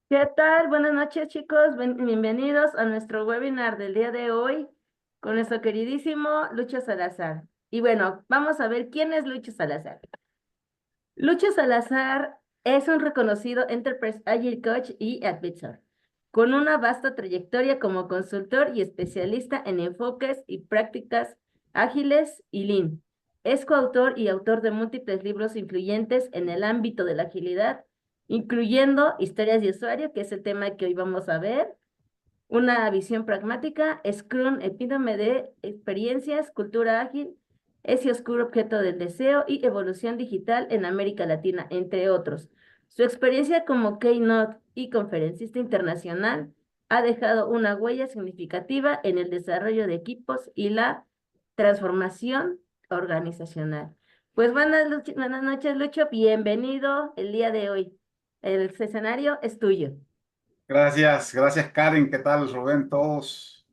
¿Qué tal? Buenas noches, chicos. Bienvenidos a nuestro webinar del día de hoy con nuestro queridísimo Lucho Salazar. Y bueno, vamos a ver quién es Lucho Salazar. Lucho Salazar es un reconocido Enterprise Agile Coach y Advisor, con una vasta trayectoria como consultor y especialista en enfoques y prácticas ágiles y Lean. Es coautor y autor de múltiples libros influyentes en el ámbito de la agilidad, incluyendo Historias de usuario, que es el tema que hoy vamos a ver, una visión pragmática, Scrum, epítome de experiencias, cultura ágil, ese oscuro objeto del deseo y evolución digital en América Latina, entre otros. Su experiencia como Keynote y conferencista internacional ha dejado una huella significativa en el desarrollo de equipos y la transformación organizacional. Pues buenas noches, Lucho. Bienvenido el día de hoy. El escenario es tuyo. Gracias, gracias Karen. ¿Qué tal, Rubén? Todos.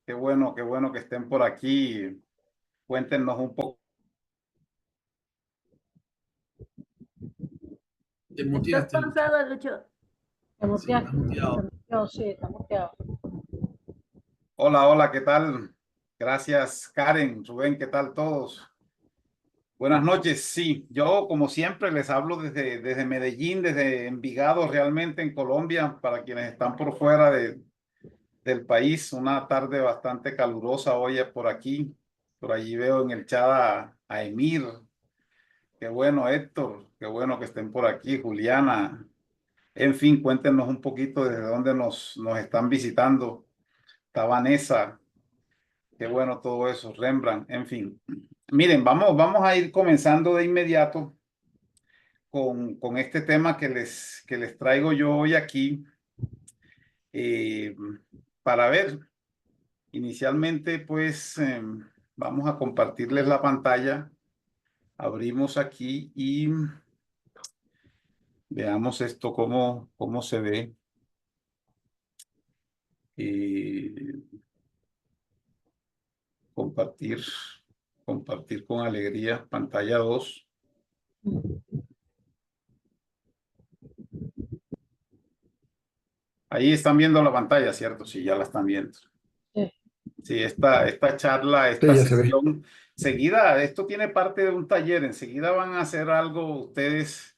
Qué bueno que estén por aquí. Cuéntenos un poco. Te ¿Estás muteaste, Lucho. pausado, Lucho? Te Sí, estás muteaste, muteado. sí, está muteado. Hola, hola, ¿qué tal? Gracias, Karen, Rubén, ¿qué tal todos? Buenas noches. Sí, yo como siempre les hablo desde Medellín, desde Envigado, realmente en Colombia, para quienes están por fuera del país. Una tarde bastante calurosa hoy por aquí. Por allí veo en el chat a Emir. Qué bueno, Héctor. Qué bueno que estén por aquí. Juliana. En fin, cuéntenos un poquito desde dónde nos están visitando. Está Vanessa, qué bueno todo eso, Rembrandt, en fin. Miren, vamos a ir comenzando de inmediato con este tema que les traigo yo hoy aquí eh, para ver. Inicialmente, pues, vamos a compartirles la pantalla. Abrimos aquí y veamos esto cómo se ve. Eh, Compartir, compartir con alegría, pantalla 2. Ahí están viendo la pantalla, ¿cierto? Sí, ya la están viendo. Sí. Sí, esta charla, Sí, esta ya se ve. sesión, seguida, esto tiene parte de un taller, enseguida van a hacer algo ustedes,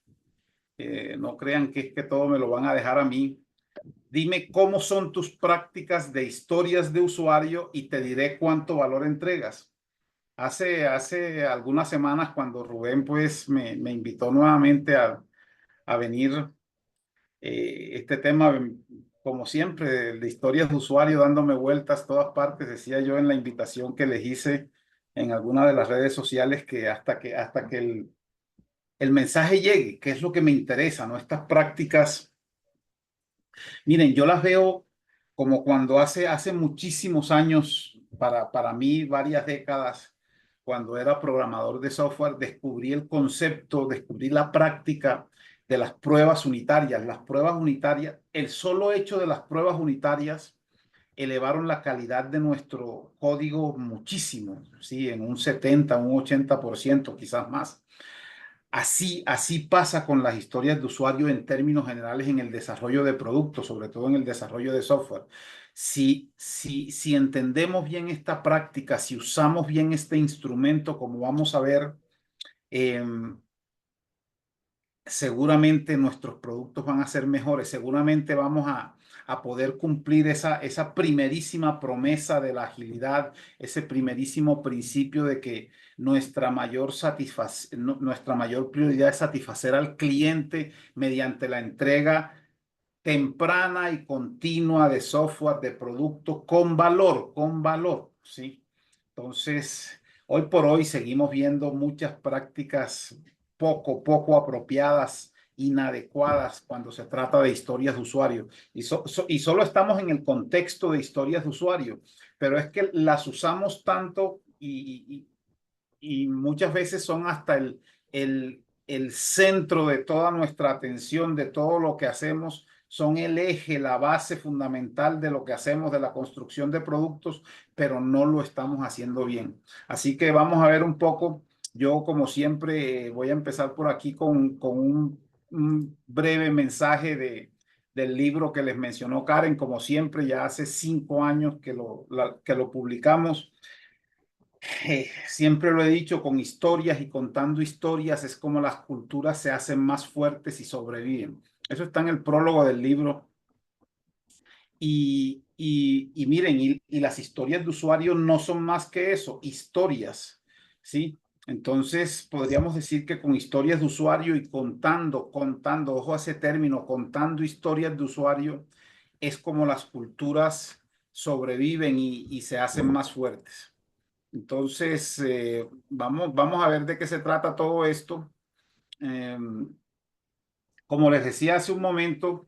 no crean que es que todo me lo van a dejar a mí. Dime cómo son tus prácticas de historias de usuario y te diré cuánto valor entregas. Hace algunas semanas cuando Rubén pues me invitó nuevamente a venir este tema, como siempre, de historias de usuario dándome vueltas a todas partes, decía yo en la invitación que les hice en alguna de las redes sociales que hasta que el mensaje llegue, que es lo que me interesa, ¿no? Estas prácticas, miren, yo las veo como cuando hace muchísimos años, para mí varias décadas, cuando era programador de software, descubrí el concepto, descubrí la práctica de las pruebas unitarias. Las pruebas unitarias, el solo hecho de las pruebas unitarias elevaron la calidad de nuestro código muchísimo, ¿sí? En un 70, un 80%, quizás más. Así pasa con las historias de usuario en términos generales en el desarrollo de productos, sobre todo en el desarrollo de software. Si entendemos bien esta práctica, si usamos bien este instrumento, como vamos a ver, seguramente nuestros productos van a ser mejores, seguramente vamos a poder cumplir esa primerísima promesa de la agilidad, ese primerísimo principio de que nuestra mayor prioridad es satisfacer al cliente mediante la entrega temprana y continua de software, de productos con valor, ¿sí? Entonces, hoy por hoy seguimos viendo muchas prácticas poco apropiadas, inadecuadas cuando se trata de historias de usuario. Y solo estamos en el contexto de historias de usuario, pero es que las usamos tanto y muchas veces son hasta el centro de toda nuestra atención, de todo lo que hacemos, son el eje, la base fundamental de lo que hacemos, de la construcción de productos, pero no lo estamos haciendo bien. Así que vamos a ver un poco. Yo, como siempre, voy a empezar por aquí con un breve mensaje del libro que les mencionó Karen, como siempre, ya hace 5 años que lo publicamos. Siempre lo he dicho, con historias y contando historias es como las culturas se hacen más fuertes y sobreviven. Eso está en el prólogo del libro. Y miren, y las historias de usuario no son más que eso, historias, ¿sí? Entonces, podríamos decir que con historias de usuario y contando, ojo a ese término, contando historias de usuario, es como las culturas sobreviven y se hacen más fuertes. Entonces, vamos a ver de qué se trata todo esto. Como les decía hace un momento,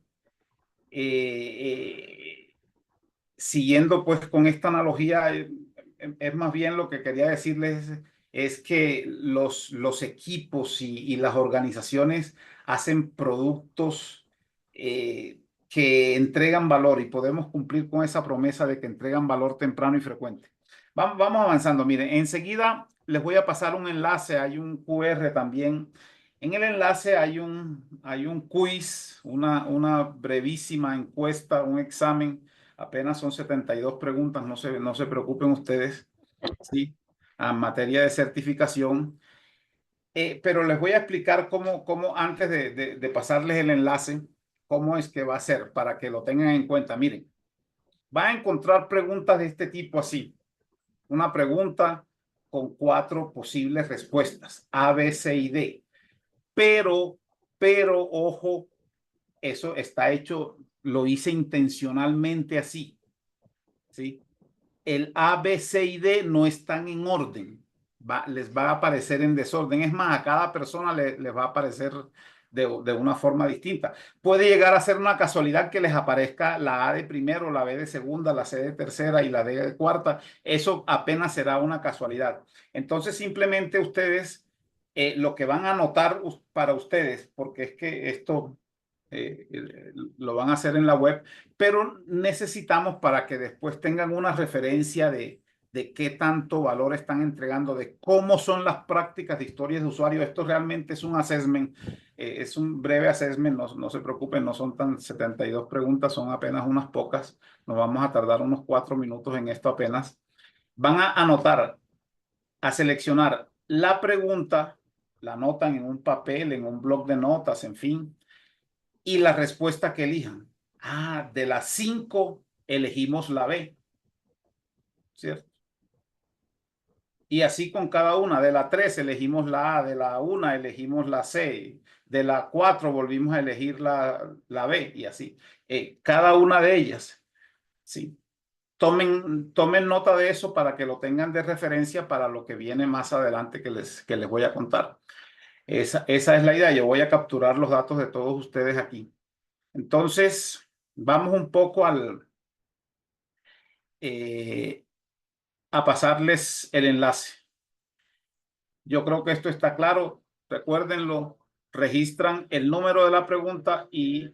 siguiendo pues con esta analogía, es más bien lo que quería decirles es que los equipos y las organizaciones hacen productos que entregan valor y podemos cumplir con esa promesa de que entregan valor temprano y frecuente. Vamos avanzando. Miren, enseguida les voy a pasar un enlace, hay un QR también. En el enlace hay un quiz, una brevísima encuesta, un examen. Apenas son 72 preguntas, no se preocupen ustedes, ¿sí? A materia de certificación. Pero les voy a explicar cómo antes de pasarles el enlace, cómo es que va a ser para que lo tengan en cuenta. Miren, va a encontrar preguntas de este tipo así. Una pregunta con 4 posibles respuestas, A, B, C y D. Pero, ojo, eso está hecho, lo hice intencionalmente así, ¿sí? El A, B, C y D no están en orden. Les va a aparecer en desorden. Es más, a cada persona les va a aparecer de una forma distinta. Puede llegar a ser una casualidad que les aparezca la A de primero, la B de segunda, la C de tercera y la D de cuarta. Eso apenas será una casualidad. Entonces, simplemente ustedes lo que van a anotar para ustedes, porque es que esto lo van a hacer en la web, pero necesitamos para que después tengan una referencia de qué tanto valor están entregando, de cómo son las prácticas de historias de usuario. Esto realmente es un assessment, es un breve assessment, no se preocupen, no son tan 72 preguntas, son apenas unas pocas. Nos vamos a tardar unos 4 minutos en esto apenas. Van a anotar, a seleccionar la pregunta, la anotan en un papel, en un bloc de notas, en fin, y la respuesta que elijan. Ah, de las 5 elegimos la B, ¿cierto? Y así con cada una. De la 3 elegimos la A, de la 1 elegimos la C, de la 4 volvimos a elegir la B y así. Cada una de ellas, ¿sí? Tomen nota de eso para que lo tengan de referencia para lo que viene más adelante que les voy a contar. Esa es la idea. Yo voy a capturar los datos de todos ustedes aquí. Entonces, vamos un poco a pasarles el enlace. Yo creo que esto está claro. Recuérdenlo, registran el número de la pregunta y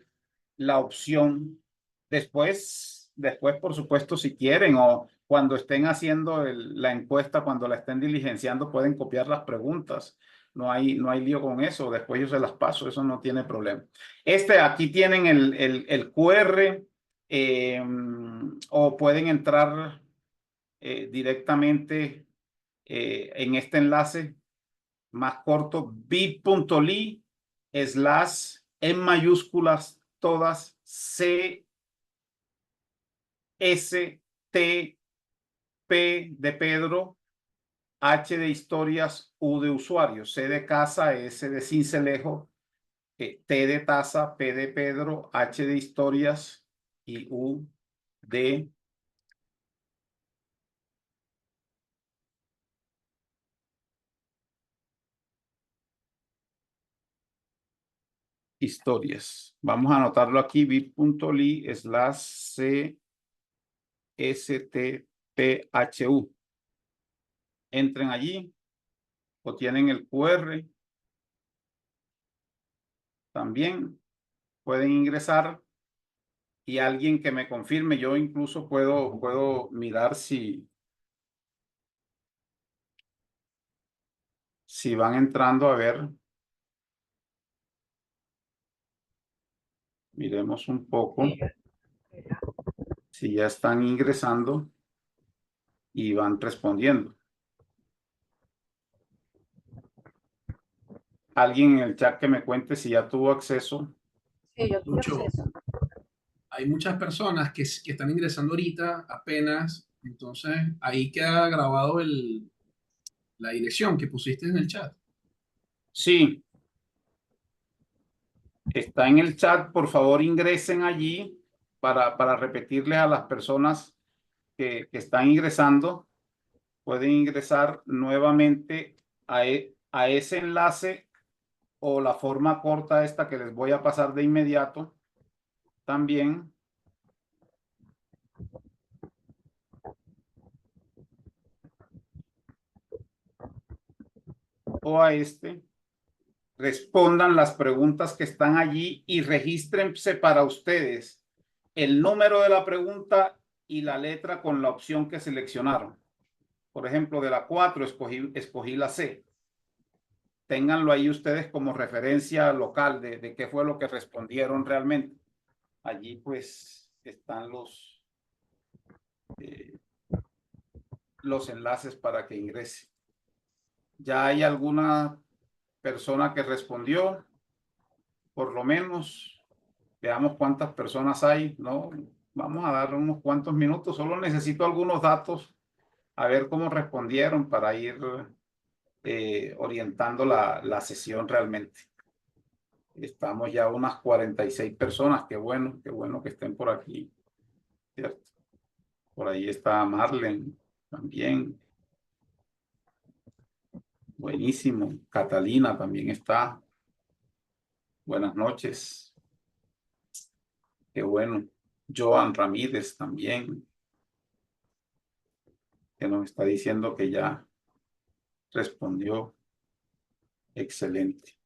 la opción. Después, por supuesto, si quieren o cuando estén haciendo la encuesta, cuando la estén diligenciando, pueden copiar las preguntas. No hay lío con eso. Después yo se las paso, eso no tiene problema. Aquí tienen el QR o pueden entrar directamente en este enlace más corto, bit.ly/ en mayúsculas todas C, S, T, P de Pedro, H de historias, U de usuario, C de casa, S de cincelejo, T de taza, P de Pedro, H de historias y U de historias. Vamos a anotarlo aquí, bit.ly/C STPHU. Entren allí o tienen el QR. También pueden ingresar y alguien que me confirme, yo incluso puedo mirar si van entrando a ver. Miremos un poco Sí, si ya están ingresando y van respondiendo. Alguien en el chat que me cuente si ya tuvo acceso. sí, yo tuve Lucho, acceso. hay muchas personas que están ingresando ahorita apenas, entonces ahí queda grabado la dirección que pusiste en el chat. Sí, está en el chat. Por favor, ingresen allí para repetirles a las personas que están ingresando. Pueden ingresar nuevamente a ese enlace o la forma corta esta que les voy a pasar de inmediato también. O a este. Respondan las preguntas que están allí y regístrense para ustedes el número de la pregunta y la letra con la opción que seleccionaron. Por ejemplo, de la 4 escogí la C. Ténganlo ahí ustedes como referencia local de qué fue lo que respondieron realmente. Allí pues están los enlaces para que ingrese. Ya hay alguna persona que respondió, por lo menos. Veamos cuántas personas hay, ¿no? Vamos a dar unos cuantos minutos. Solo necesito algunos datos a ver cómo respondieron para ir orientando la sesión realmente. Estamos ya unas 46 personas. Qué bueno que estén por aquí, ¿cierto? Por ahí está Marlene también. Buenísimo. Catalina también está. Buenas noches. Qué bueno. Joan Ramírez también, que nos está diciendo que ya respondió. Excelente.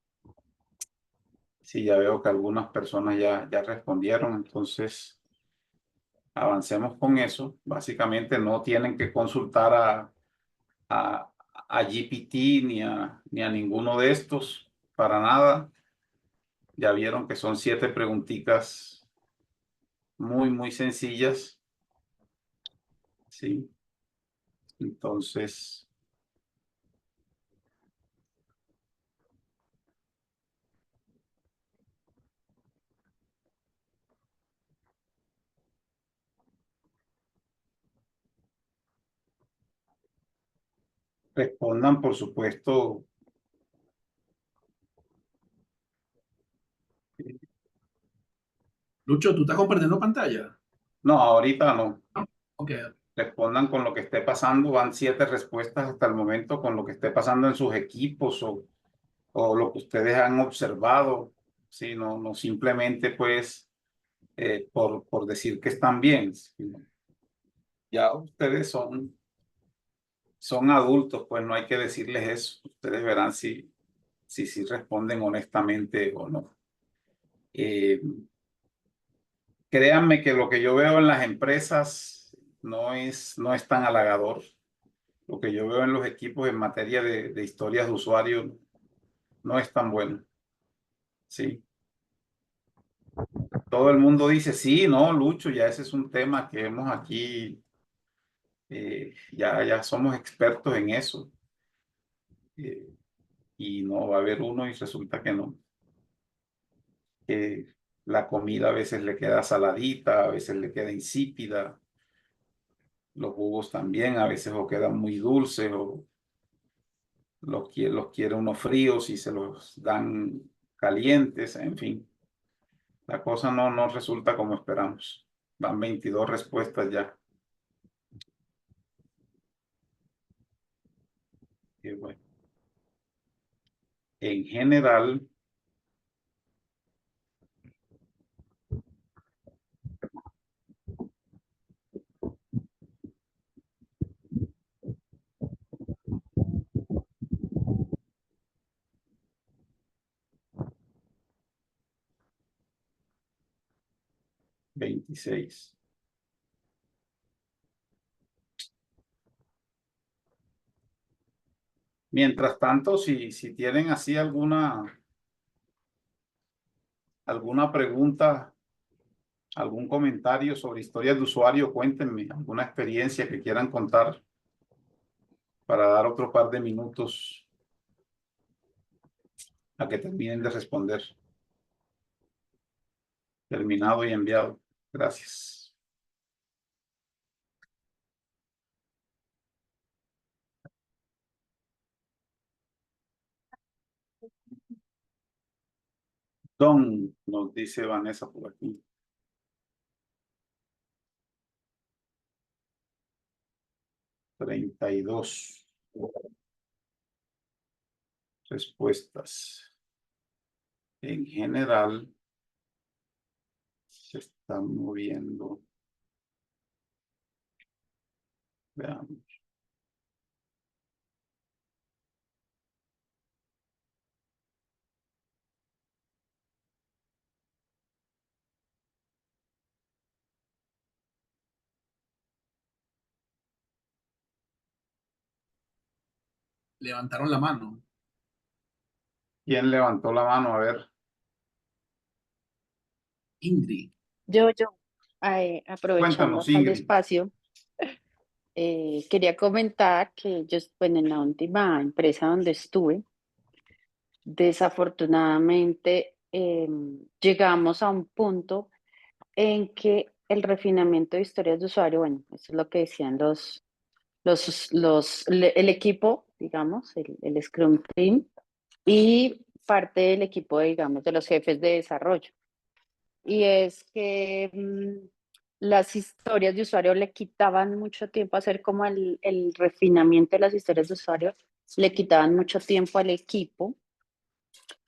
Sí, ya veo que algunas personas ya respondieron, entonces avancemos con eso. Básicamente no tienen que consultar a GPT ni a ninguno de estos para nada. Ya vieron que son 7 preguntitas muy sencillas. Sí. Entonces, respondan, por supuesto. Lucho, ¿tú estás compartiendo pantalla? No, ahorita no. Ok. Respondan con lo que esté pasando. Van 7 respuestas hasta el momento con lo que esté pasando en sus equipos o lo que ustedes han observado. Sí, no simplemente pues por decir que están bien. Sino ya ustedes son adultos, pues no hay que decirles eso. Ustedes verán si responden honestamente o no. Créanme que lo que yo veo en las empresas no es tan halagador. Lo que yo veo en los equipos en materia de historias de usuario no es tan bueno. Sí. Todo el mundo dice, sí, no, Lucho, ya ese es un tema que hemos aquí, ya somos expertos en eso. Y no va a haber uno y resulta que no. La comida a veces le queda saladita, a veces le queda insípida. Los jugos también a veces o quedan muy dulces o los quiere uno fríos y se los dan calientes, en fin. La cosa no resulta como esperamos. Van 22 respuestas ya. Y bueno, en general, veintiséis. Mientras tanto, si tienen así alguna pregunta ¿Algún comentario sobre historias de usuario? Cuéntenme alguna experiencia que quieran contar para dar otro par de minutos a que terminen de responder. Terminado y enviado. Gracias. Don, nos dice Vanessa por aquí. Treinta y dos respuestas. En general, se están moviendo. Veamos. Levantaron la mano. ¿Quién levantó la mano? A ver. Ingrid. Yo, aprovechando Cuéntanos, acá el Ingrid. espacio, quería comentar que yo, bueno, en la última empresa donde estuve, desafortunadamente llegamos a un punto en que el refinamiento de historias de usuario, bueno, eso es lo que decían el equipo, digamos, el Scrum Team y parte del equipo, digamos, de los jefes de desarrollo. Y es que las historias de usuario le quitaban mucho tiempo hacer como el refinamiento de las historias de usuario, le quitaban mucho tiempo al equipo,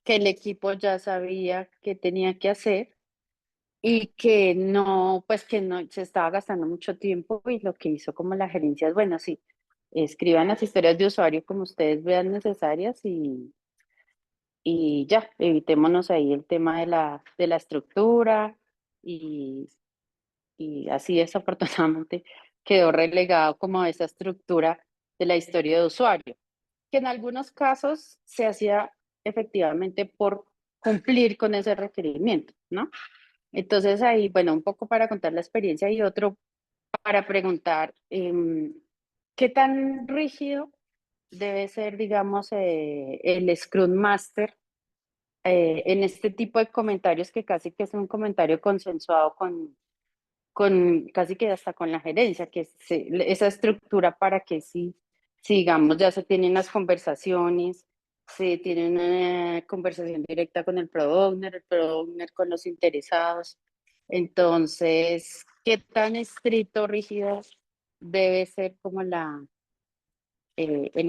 que el equipo ya sabía qué tenía que hacer y que no, pues que no se estaba gastando mucho tiempo y lo que hizo como la gerencia es, bueno, sí, escriban las historias de usuario como ustedes vean necesarias y ya, evitémonos ahí el tema de la estructura y así desafortunadamente quedó relegado como a esa estructura de la historia de usuario, que en algunos casos se hacía efectivamente por cumplir con ese requerimiento, ¿no? Entonces ahí, bueno, un poco para contar la experiencia y otro para preguntar qué tan rígido debe ser, digamos, el Scrum Master en este tipo de comentarios que casi que es un comentario consensuado con casi que hasta con la gerencia, que esa estructura para que si digamos ya se tienen las conversaciones, se tiene una conversación directa con el Product Owner con los interesados. Entonces, ¿qué tan estricto, rígido debe ser como el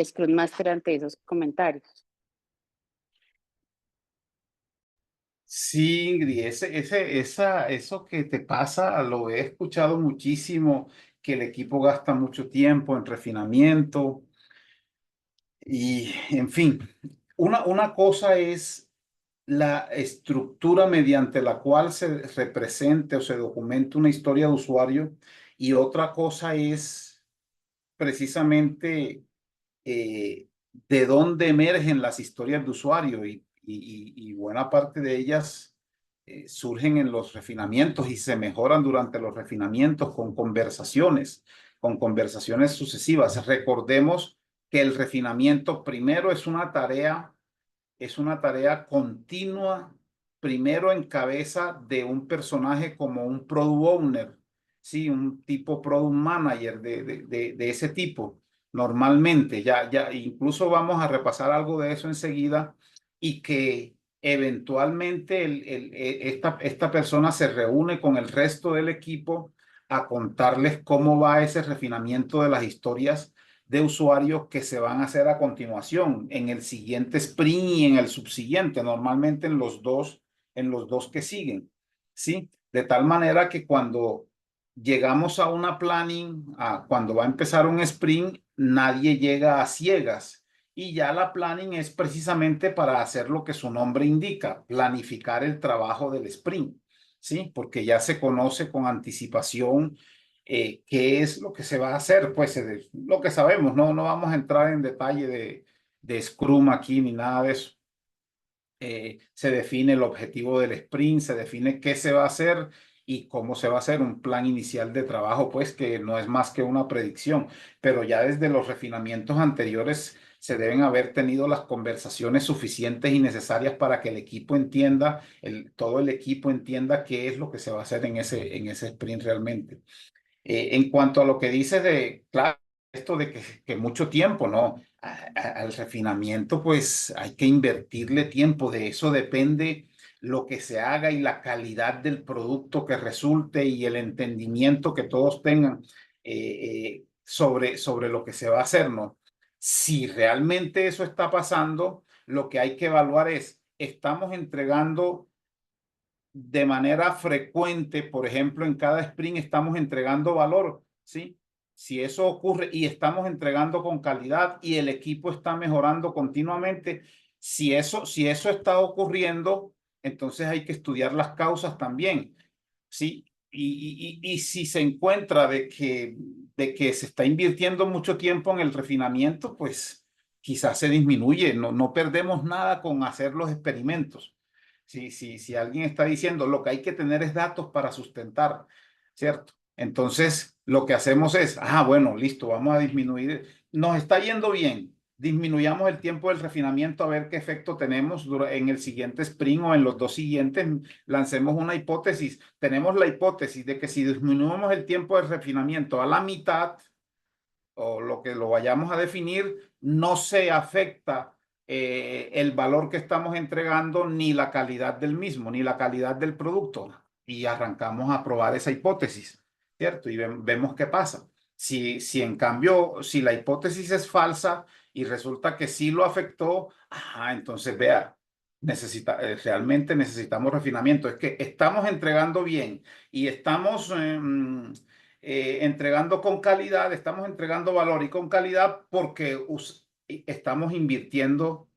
Scrum Master ante esos comentarios? Sí, Ingrid, eso que te pasa, lo he escuchado muchísimo, que el equipo gasta mucho tiempo en refinamiento y, en fin, una cosa es la estructura mediante la cual se represente o se documente una historia de usuario y otra cosa es precisamente de dónde emergen las historias de usuario y buena parte de ellas surgen en los refinamientos y se mejoran durante los refinamientos con conversaciones sucesivas. Recordemos que el refinamiento primero es una tarea continua, primero en cabeza de un personaje como un product owner, sí, un tipo product manager de ese tipo. Normalmente, ya incluso vamos a repasar algo de eso enseguida y que eventualmente esta persona se reúne con el resto del equipo a contarles cómo va ese refinamiento de las historias de usuarios que se van a hacer a continuación en el siguiente sprint y en el subsiguiente, normalmente en los dos que siguen, ¿sí? De tal manera que cuando llegamos a una planning, cuando va a empezar un sprint, nadie llega a ciegas. Y ya la planning es precisamente para hacer lo que su nombre indica, planificar el trabajo del sprint, ¿sí? Porque ya se conoce con anticipación qué es lo que se va a hacer, pues lo que sabemos, no vamos a entrar en detalle de Scrum aquí ni nada de eso. Se define el objetivo del sprint, se define qué se va a hacer y cómo se va a hacer un plan inicial de trabajo, pues que no es más que una predicción, pero ya desde los refinamientos anteriores se deben haber tenido las conversaciones suficientes y necesarias para que el equipo entienda, todo el equipo entienda qué es lo que se va a hacer en ese sprint realmente. En cuanto a lo que dices de, claro, esto de que mucho tiempo, ¿no? Al refinamiento, pues hay que invertirle tiempo, de eso depende lo que se haga y la calidad del producto que resulte y el entendimiento que todos tengan sobre lo que se va a hacer, ¿no? Si realmente eso está pasando, lo que hay que evaluar es, ¿estamos entregando de manera frecuente? Por ejemplo, en cada sprint estamos entregando valor, ¿sí? Si eso ocurre y estamos entregando con calidad y el equipo está mejorando continuamente, si eso está ocurriendo, entonces hay que estudiar las causas también, ¿sí? Y si se encuentra de que se está invirtiendo mucho tiempo en el refinamiento, pues quizás se disminuye, no perdemos nada con hacer los experimentos. Si alguien está diciendo lo que hay que tener es datos para sustentar, ¿cierto? Entonces, lo que hacemos es, bueno, listo, vamos a disminuir. Nos está yendo bien, disminuyamos el tiempo del refinamiento a ver qué efecto tenemos en el siguiente sprint o en los dos siguientes. Lancemos una hipótesis. Tenemos la hipótesis de que si disminuimos el tiempo del refinamiento a la mitad, o lo que lo vayamos a definir, no se afecta el valor que estamos entregando, ni la calidad del mismo, ni la calidad del producto. Y arrancamos a probar esa hipótesis, ¿cierto? Y vemos qué pasa. Si en cambio, si la hipótesis es falsa y resulta que sí lo afectó, entonces vea, realmente necesitamos refinamiento. Es que estamos entregando bien y estamos entregando con calidad, estamos entregando valor y con calidad porque estamos invirtiendo,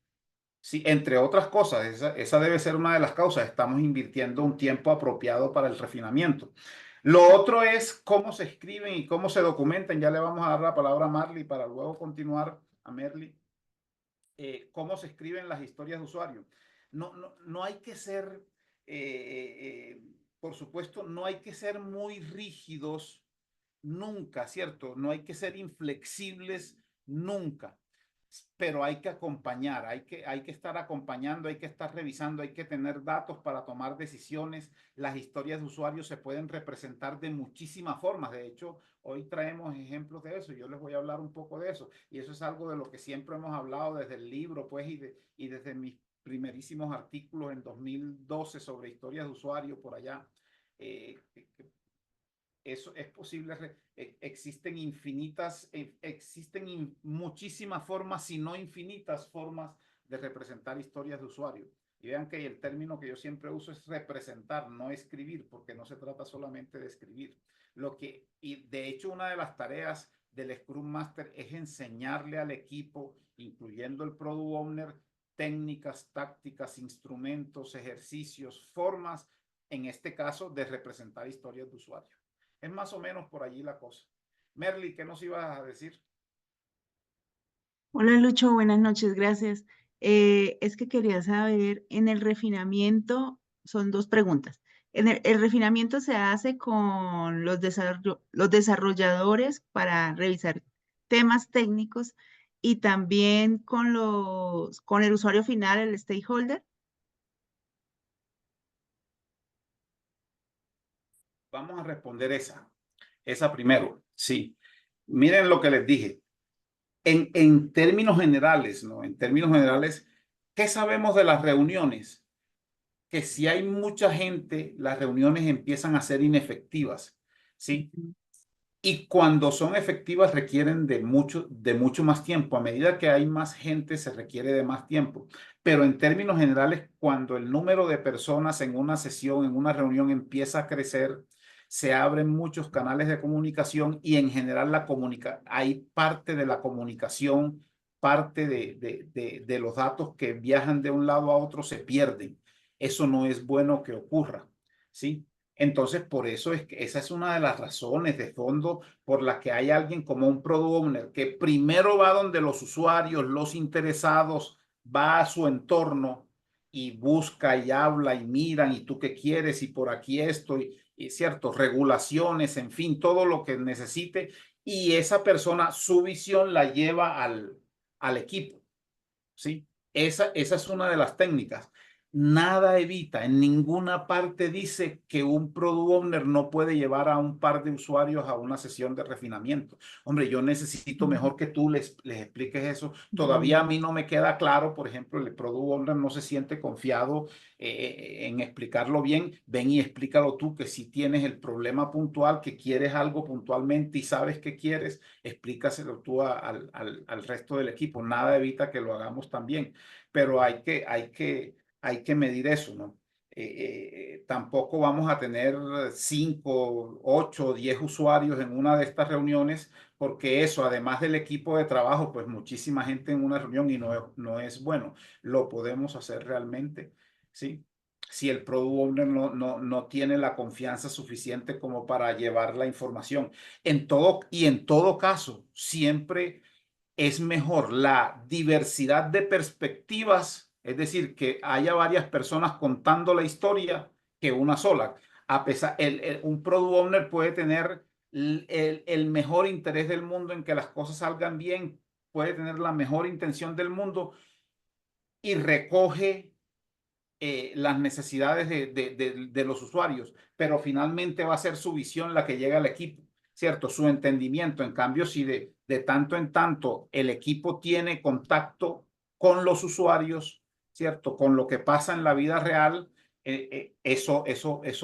sí, entre otras cosas, esa debe ser una de las causas, estamos invirtiendo un tiempo apropiado para el refinamiento. Lo otro es cómo se escriben y cómo se documentan. Ya le vamos a dar la palabra a Marley para luego continuar a Merly. Cómo se escriben las historias de usuario. No hay que ser, por supuesto, no hay que ser muy rígidos nunca, ¿cierto? No hay que ser inflexibles nunca, pero hay que acompañar, hay que estar acompañando, hay que estar revisando, hay que tener datos para tomar decisiones. Las historias de usuarios se pueden representar de muchísimas formas. De hecho, hoy traemos ejemplos de eso y yo les voy a hablar un poco de eso. Y eso es algo de lo que siempre hemos hablado desde el libro, pues, y desde mis primerísimos artículos en 2012 sobre historias de usuario por allá. Eso es posible. Existen muchísimas formas, si no infinitas formas de representar historias de usuario. Y vean que el término que yo siempre uso es representar, no escribir, porque no se trata solamente de escribir. Y de hecho, una de las tareas del Scrum Master es enseñarle al equipo, incluyendo el Product Owner, técnicas, tácticas, instrumentos, ejercicios, formas, en este caso, de representar historias de usuario. Es más o menos por allí la cosa. Merly, ¿qué nos ibas a decir? Hola Lucho, buenas noches, gracias. Es que quería saber, en el refinamiento, son dos preguntas. El refinamiento se hace con los desarrolladores para revisar temas técnicos y también con el usuario final, el stakeholder. Vamos a responder esa primero. Sí. Miren lo que les dije. En términos generales, ¿no? En términos generales, ¿qué sabemos de las reuniones? Que si hay mucha gente, las reuniones empiezan a ser inefectivas, ¿sí? Y cuando son efectivas requieren de mucho más tiempo. A medida que hay más gente, se requiere de más tiempo. Pero en términos generales, cuando el número de personas en una sesión, en una reunión empieza a crecer, se abren muchos canales de comunicación y en general hay parte de la comunicación, parte de los datos que viajan de un lado a otro se pierden. Eso no es bueno que ocurra, ¿sí? Entonces, por eso es que esa es una de las razones de fondo por las que hay alguien como un Product Owner que primero va donde los usuarios, los interesados, va a su entorno y busca y habla y miran y tú qué quieres y por aquí estoy, y cierto, regulaciones, en fin, todo lo que necesite y esa persona, su visión la lleva al equipo, ¿sí? Esa es una de las técnicas. Nada evita, en ninguna parte dice que un product owner no puede llevar a un par de usuarios a una sesión de refinamiento. Hombre, yo necesito mejor que tú les expliques eso. Todavía a mí no me queda claro, por ejemplo, el product owner no se siente confiado en explicarlo bien. Ven y explícalo tú, que si tienes el problema puntual, que quieres algo puntualmente y sabes que quieres, explícaselo tú al resto del equipo. Nada evita que lo hagamos también, pero hay que medir eso, ¿no? Tampoco vamos a tener 5, 8, 10 usuarios en una de estas reuniones, porque eso, además del equipo de trabajo, pues muchísima gente en una reunión y no es bueno. Lo podemos hacer realmente, ¿sí? Si el product owner no tiene la confianza suficiente como para llevar la información. En todo caso, siempre es mejor la diversidad de perspectivas, es decir, que haya varias personas contando la historia que una sola. Un product owner puede tener el mejor interés del mundo en que las cosas salgan bien, puede tener la mejor intención del mundo y recoge las necesidades de los usuarios, pero finalmente va a ser su visión la que llega al equipo, ¿cierto? Su entendimiento. En cambio, si de tanto en tanto el equipo tiene contacto con los usuarios, ¿cierto? Con lo que pasa en la vida real, eso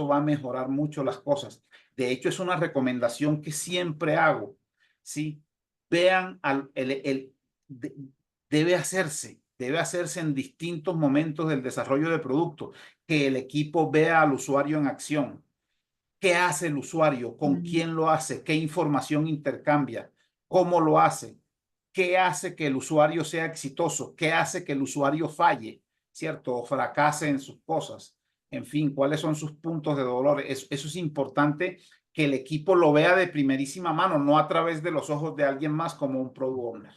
va a mejorar mucho las cosas. De hecho, es una recomendación que siempre hago, ¿sí? Vean, debe hacerse en distintos momentos del desarrollo de producto, que el equipo vea al usuario en acción. ¿Qué hace el usuario? ¿Con quién lo hace? ¿Qué información intercambia? ¿Cómo lo hace? ¿Qué hace que el usuario sea exitoso? ¿Qué hace que el usuario falle? ¿Cierto? O fracase en sus cosas. En fin, ¿cuáles son sus puntos de dolor? Eso es importante que el equipo lo vea de primerísima mano, no a través de los ojos de alguien más como un product owner.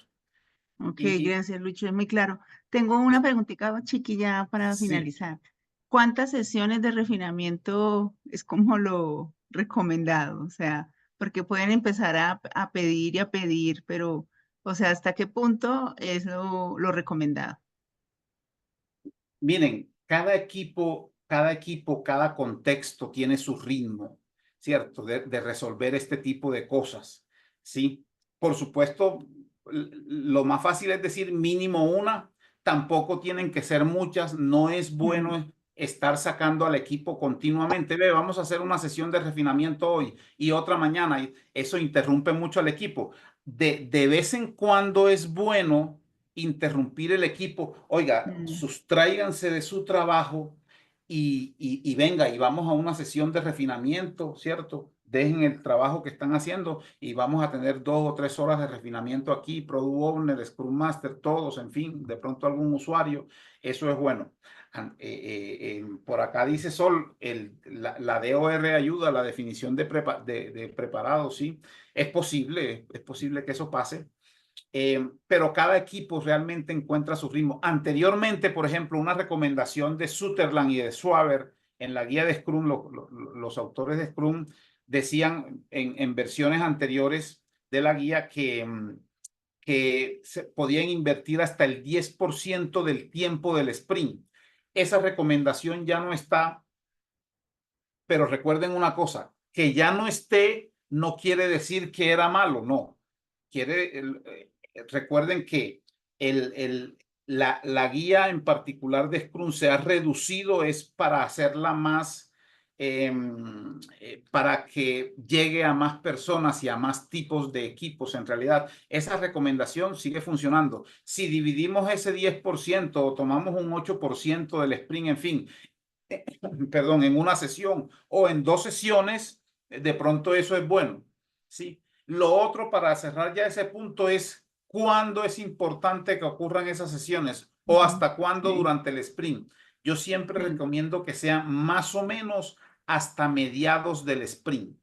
Ok, Y gracias, Lucho, es muy claro. Tengo una preguntita chiquilla para sí. finalizar. ¿Cuántas sesiones de refinamiento es como lo recomendado? O sea, porque pueden empezar a pedir y a pedir, pero, o sea, ¿hasta qué punto es lo recomendado? Miren, cada contexto tiene su ritmo, ¿cierto? De resolver este tipo de cosas, ¿sí? Por supuesto, lo más fácil es decir mínimo una, tampoco tienen que ser muchas, no es bueno estar sacando al equipo continuamente. Ve, vamos a hacer una sesión de refinamiento hoy y otra mañana, y eso interrumpe mucho al equipo. De vez en cuando es bueno interrumpir el equipo. Oiga, Mm, sustráiganse de su trabajo y venga, y vamos a una sesión de refinamiento, ¿cierto? Dejen el trabajo que están haciendo y vamos a tener 2 o 3 horas de refinamiento aquí, Product Owner, Scrum Master, todos, en fin, de pronto algún usuario. Eso es bueno. Por acá dice Sol, la DOR ayuda a la definición de preparado, ¿sí? Es posible que eso pase. Pero cada equipo realmente encuentra su ritmo. Anteriormente, por ejemplo, una recomendación de Sutherland y de Schwaber en la guía de Scrum, los autores de Scrum decían en versiones anteriores de la guía que se podían invertir hasta el 10% del tiempo del sprint. Esa recomendación ya no está, pero recuerden una cosa, que ya no esté no quiere decir que era malo, no. Recuerden que la guía en particular de Scrum se ha reducido es para hacerla más, para que llegue a más personas y a más tipos de equipos. En realidad, esa recomendación sigue funcionando. Si dividimos ese 10% o tomamos un 8% del sprint, en fin, perdón, en una sesión o en 2 sesiones, de pronto eso es bueno, ¿sí? Lo otro, para cerrar ya ese punto, es cuándo es importante que ocurran esas sesiones o hasta cuándo sí, durante el sprint. Yo siempre sí. recomiendo que sea más o menos hasta mediados del sprint,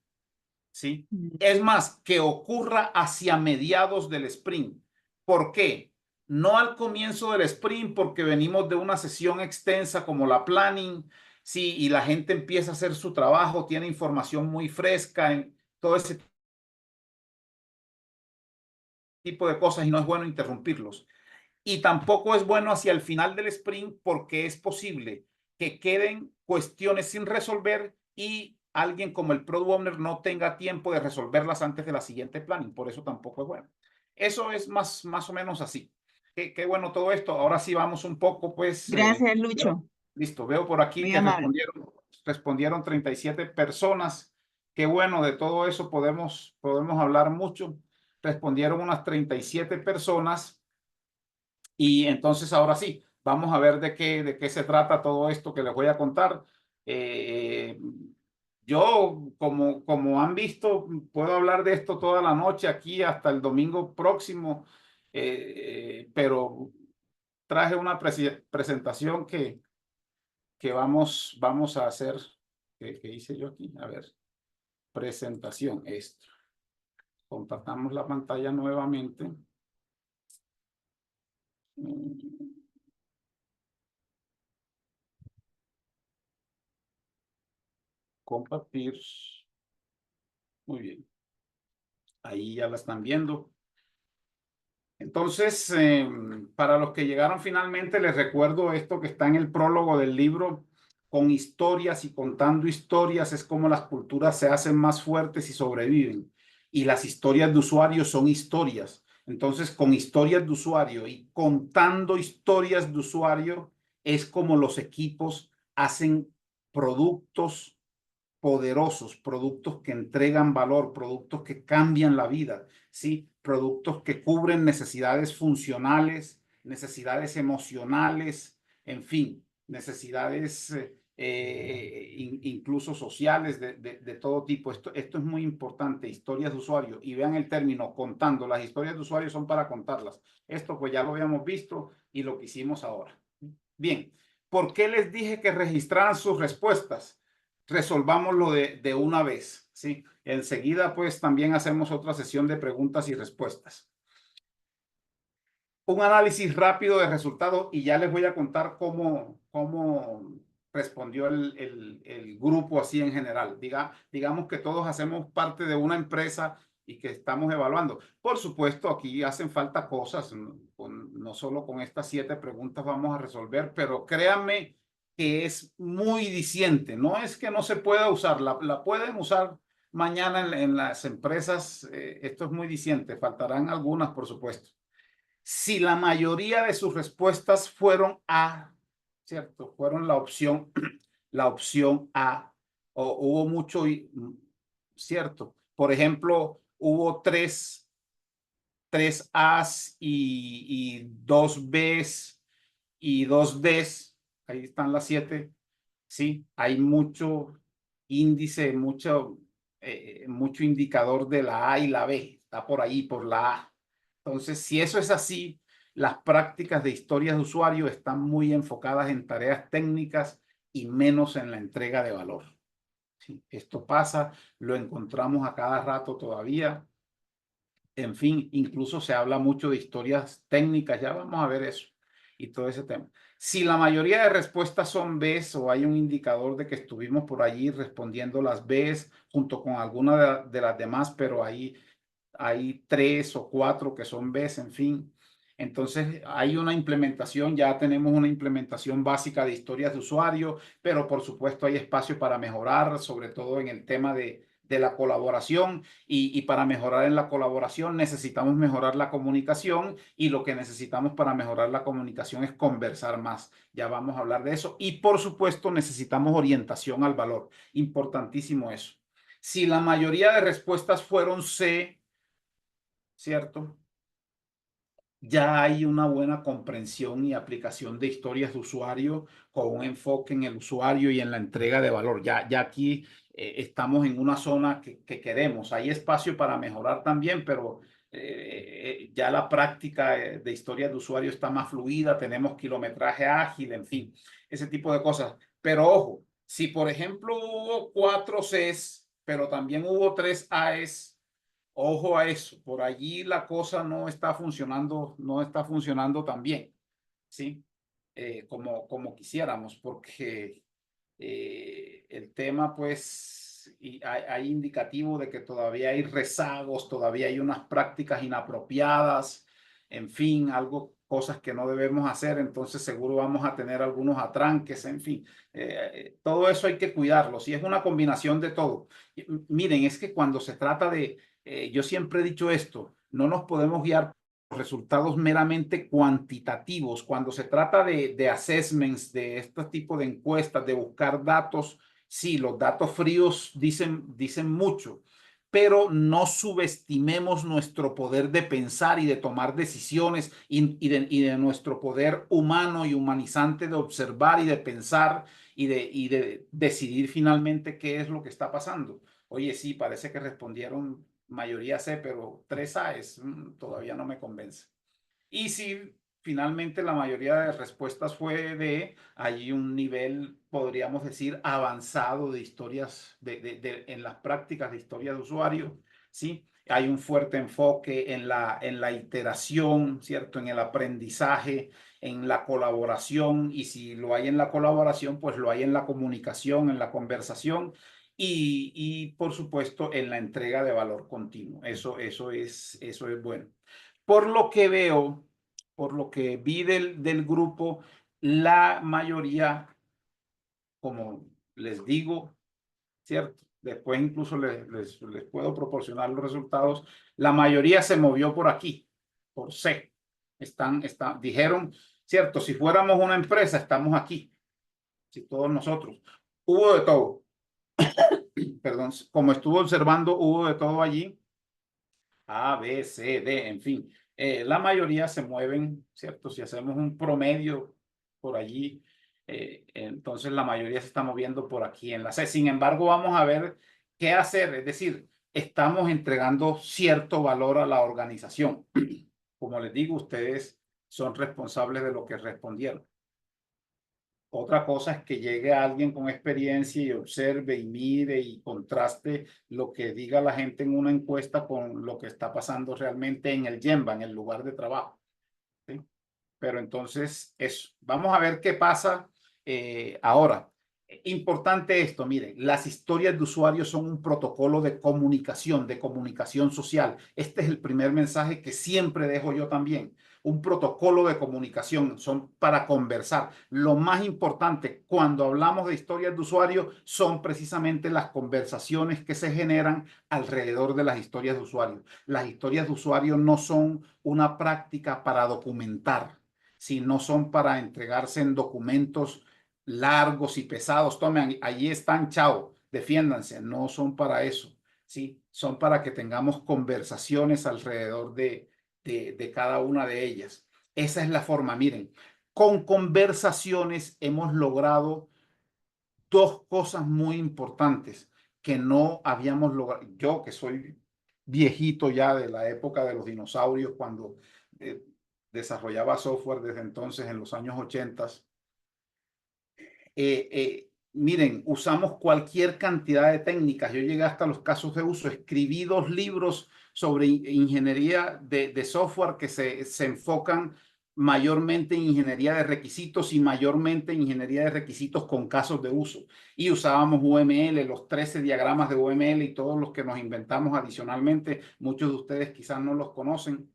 ¿sí? Mm, Es más, que ocurra hacia mediados del sprint. ¿Por qué? no al comienzo del sprint porque venimos de una sesión extensa como la planning, sí, y la gente empieza a hacer su trabajo, tiene información muy fresca en todo ese tipo de cosas y no es bueno interrumpirlos. Y tampoco es bueno hacia el final del sprint porque es posible que queden cuestiones sin resolver y alguien como el Product Owner no tenga tiempo de resolverlas antes de la siguiente planning. Por eso tampoco es bueno. Eso es más o menos así. Qué bueno todo esto. Ahora sí vamos un poco, pues. Gracias, Lucho. Listo, veo por aquí Muy que amable. respondieron 37 personas. Qué bueno, de todo eso podemos hablar mucho. Respondieron unas 37 personas. Y entonces ahora sí, vamos a ver de qué se trata todo esto que les voy a contar. Yo, como han visto, puedo hablar de esto toda la noche aquí hasta el domingo próximo, pero traje una presentación que vamos a hacer. ¿Qué hice yo aquí? A ver, presentación, esto. Compartamos la pantalla nuevamente. Compartir. Muy bien. Ahí ya la están viendo. Entonces, para los que llegaron finalmente, les recuerdo esto que está en el prólogo del libro. Con historias y contando historias es como las culturas se hacen más fuertes y sobreviven. Y las historias de usuario son historias. Entonces, con historias de usuario y contando historias de usuario es como los equipos hacen productos poderosos, productos que entregan valor, productos que cambian la vida, ¿sí? Productos que cubren necesidades funcionales, necesidades emocionales, en fin, necesidades incluso sociales de todo tipo. Esto es muy importante, historias de usuario. Y vean el término, contando. Las historias de usuario son para contarlas. Esto pues ya lo habíamos visto y lo que hicimos ahora. Bien, ¿por qué les dije que registraran sus respuestas? Resolvámoslo de una vez, ¿sí? Enseguida, pues, también hacemos otra sesión de preguntas y respuestas. Un análisis rápido de resultados y ya les voy a contar cómo respondió el grupo así en general. Digamos que todos hacemos parte de una empresa y que estamos evaluando. Por supuesto, aquí hacen falta cosas, no solo con estas 7 preguntas vamos a resolver, pero créanme que es muy diciente. No es que no se pueda usar, la pueden usar mañana en las empresas. Esto es muy diciente, faltarán algunas, por supuesto. Si la mayoría de sus respuestas fueron A, ¿cierto? Fueron la opción A, o hubo mucho, ¿cierto? Por ejemplo, hubo tres A's y 2 B's y 2 D's. Ahí están las 7. Sí, hay mucho índice, mucho indicador de la A y la B. Está por ahí, por la A. Entonces, si eso es así, las prácticas de historias de usuario están muy enfocadas en tareas técnicas y menos en la entrega de valor. Sí, esto pasa, lo encontramos a cada rato todavía. En fin, incluso se habla mucho de historias técnicas, ya vamos a ver eso y todo ese tema. Si la mayoría de respuestas son Bs o hay un indicador de que estuvimos por allí respondiendo las Bs junto con alguna de las demás, pero hay 3 o 4 que son Bs, en fin. Entonces hay una implementación, ya tenemos una implementación básica de historias de usuario, pero por supuesto hay espacio para mejorar, sobre todo en el tema de la colaboración y para mejorar en la colaboración necesitamos mejorar la comunicación y lo que necesitamos para mejorar la comunicación es conversar más. Ya vamos a hablar de eso y por supuesto necesitamos orientación al valor. Importantísimo eso. Si la mayoría de respuestas fueron C, ¿cierto? Ya hay una buena comprensión y aplicación de historias de usuario con un enfoque en el usuario y en la entrega de valor. Ya aquí estamos en una zona que queremos. Hay espacio para mejorar también, pero ya la práctica de historias de usuario está más fluida, tenemos kilometraje ágil, en fin, ese tipo de cosas. Pero ojo, si por ejemplo hubo 4 Cs, pero también hubo 3 As, Ojo a eso, por allí la cosa no está funcionando tan bien, ¿sí? Como quisiéramos, porque el tema, pues, y hay indicativo de que todavía hay rezagos, todavía hay unas prácticas inapropiadas, en fin, cosas que no debemos hacer, entonces seguro vamos a tener algunos atranques, en fin, todo eso hay que cuidarlo, si es una combinación de todo. Miren, es que cuando se trata yo siempre he dicho esto, no nos podemos guiar resultados meramente cuantitativos. Cuando se trata de assessments, de este tipo de encuestas, de buscar datos, sí, los datos fríos dicen mucho, pero no subestimemos nuestro poder de pensar y de tomar decisiones y de nuestro poder humano y humanizante de observar y de pensar y de decidir finalmente qué es lo que está pasando. Oye, sí, parece que respondieron mayoría C, pero 3A todavía no me convence. Y si finalmente la mayoría de respuestas fue D, hay un nivel, podríamos decir, avanzado de historias, en las prácticas de historia de usuario, ¿sí? Hay un fuerte enfoque en la iteración, ¿cierto? En el aprendizaje, en la colaboración, y si lo hay en la colaboración, pues lo hay en la comunicación, en la conversación, y por supuesto en la entrega de valor continuo. Eso es bueno. Por lo que veo, por lo que vi del grupo, la mayoría, como les digo, ¿cierto? Después incluso les puedo proporcionar los resultados. La mayoría se movió por aquí, por C. Dijeron, ¿cierto? Si fuéramos una empresa, estamos aquí. Si todos nosotros. Hubo de todo. Perdón, como estuve observando, hubo de todo allí. A, B, C, D, en fin. La mayoría se mueven, ¿cierto? Si hacemos un promedio por allí, entonces la mayoría se está moviendo por aquí en la C. Sin embargo, vamos a ver qué hacer. Es decir, estamos entregando cierto valor a la organización. Como les digo, ustedes son responsables de lo que respondieron. Otra cosa es que llegue alguien con experiencia y observe y mire y contraste lo que diga la gente en una encuesta con lo que está pasando realmente en el Gemba, en el lugar de trabajo, ¿sí? Pero entonces, eso. Vamos a ver qué pasa ahora. Importante esto, miren, las historias de usuarios son un protocolo de comunicación social. Este es el primer mensaje que siempre dejo yo también. Un protocolo de comunicación, son para conversar. Lo más importante cuando hablamos de historias de usuario son precisamente las conversaciones que se generan alrededor de las historias de usuario. Las historias de usuario no son una práctica para documentar, si no son para entregarse en documentos largos y pesados. Tomen, allí están, chao, defiéndanse. No son para eso, ¿sí? Son para que tengamos conversaciones alrededor de cada una de ellas. Esa es la forma, miren. Con conversaciones hemos logrado dos cosas muy importantes que no habíamos logrado. Yo, que soy viejito ya de la época de los dinosaurios, cuando desarrollaba software desde entonces en los años 80, miren, usamos cualquier cantidad de técnicas. Yo llegué hasta los casos de uso, escribí 2 libros sobre ingeniería de software que se enfocan mayormente en ingeniería de requisitos y mayormente en ingeniería de requisitos con casos de uso. Y usábamos UML, los 13 diagramas de UML y todos los que nos inventamos adicionalmente. Muchos de ustedes quizás no los conocen,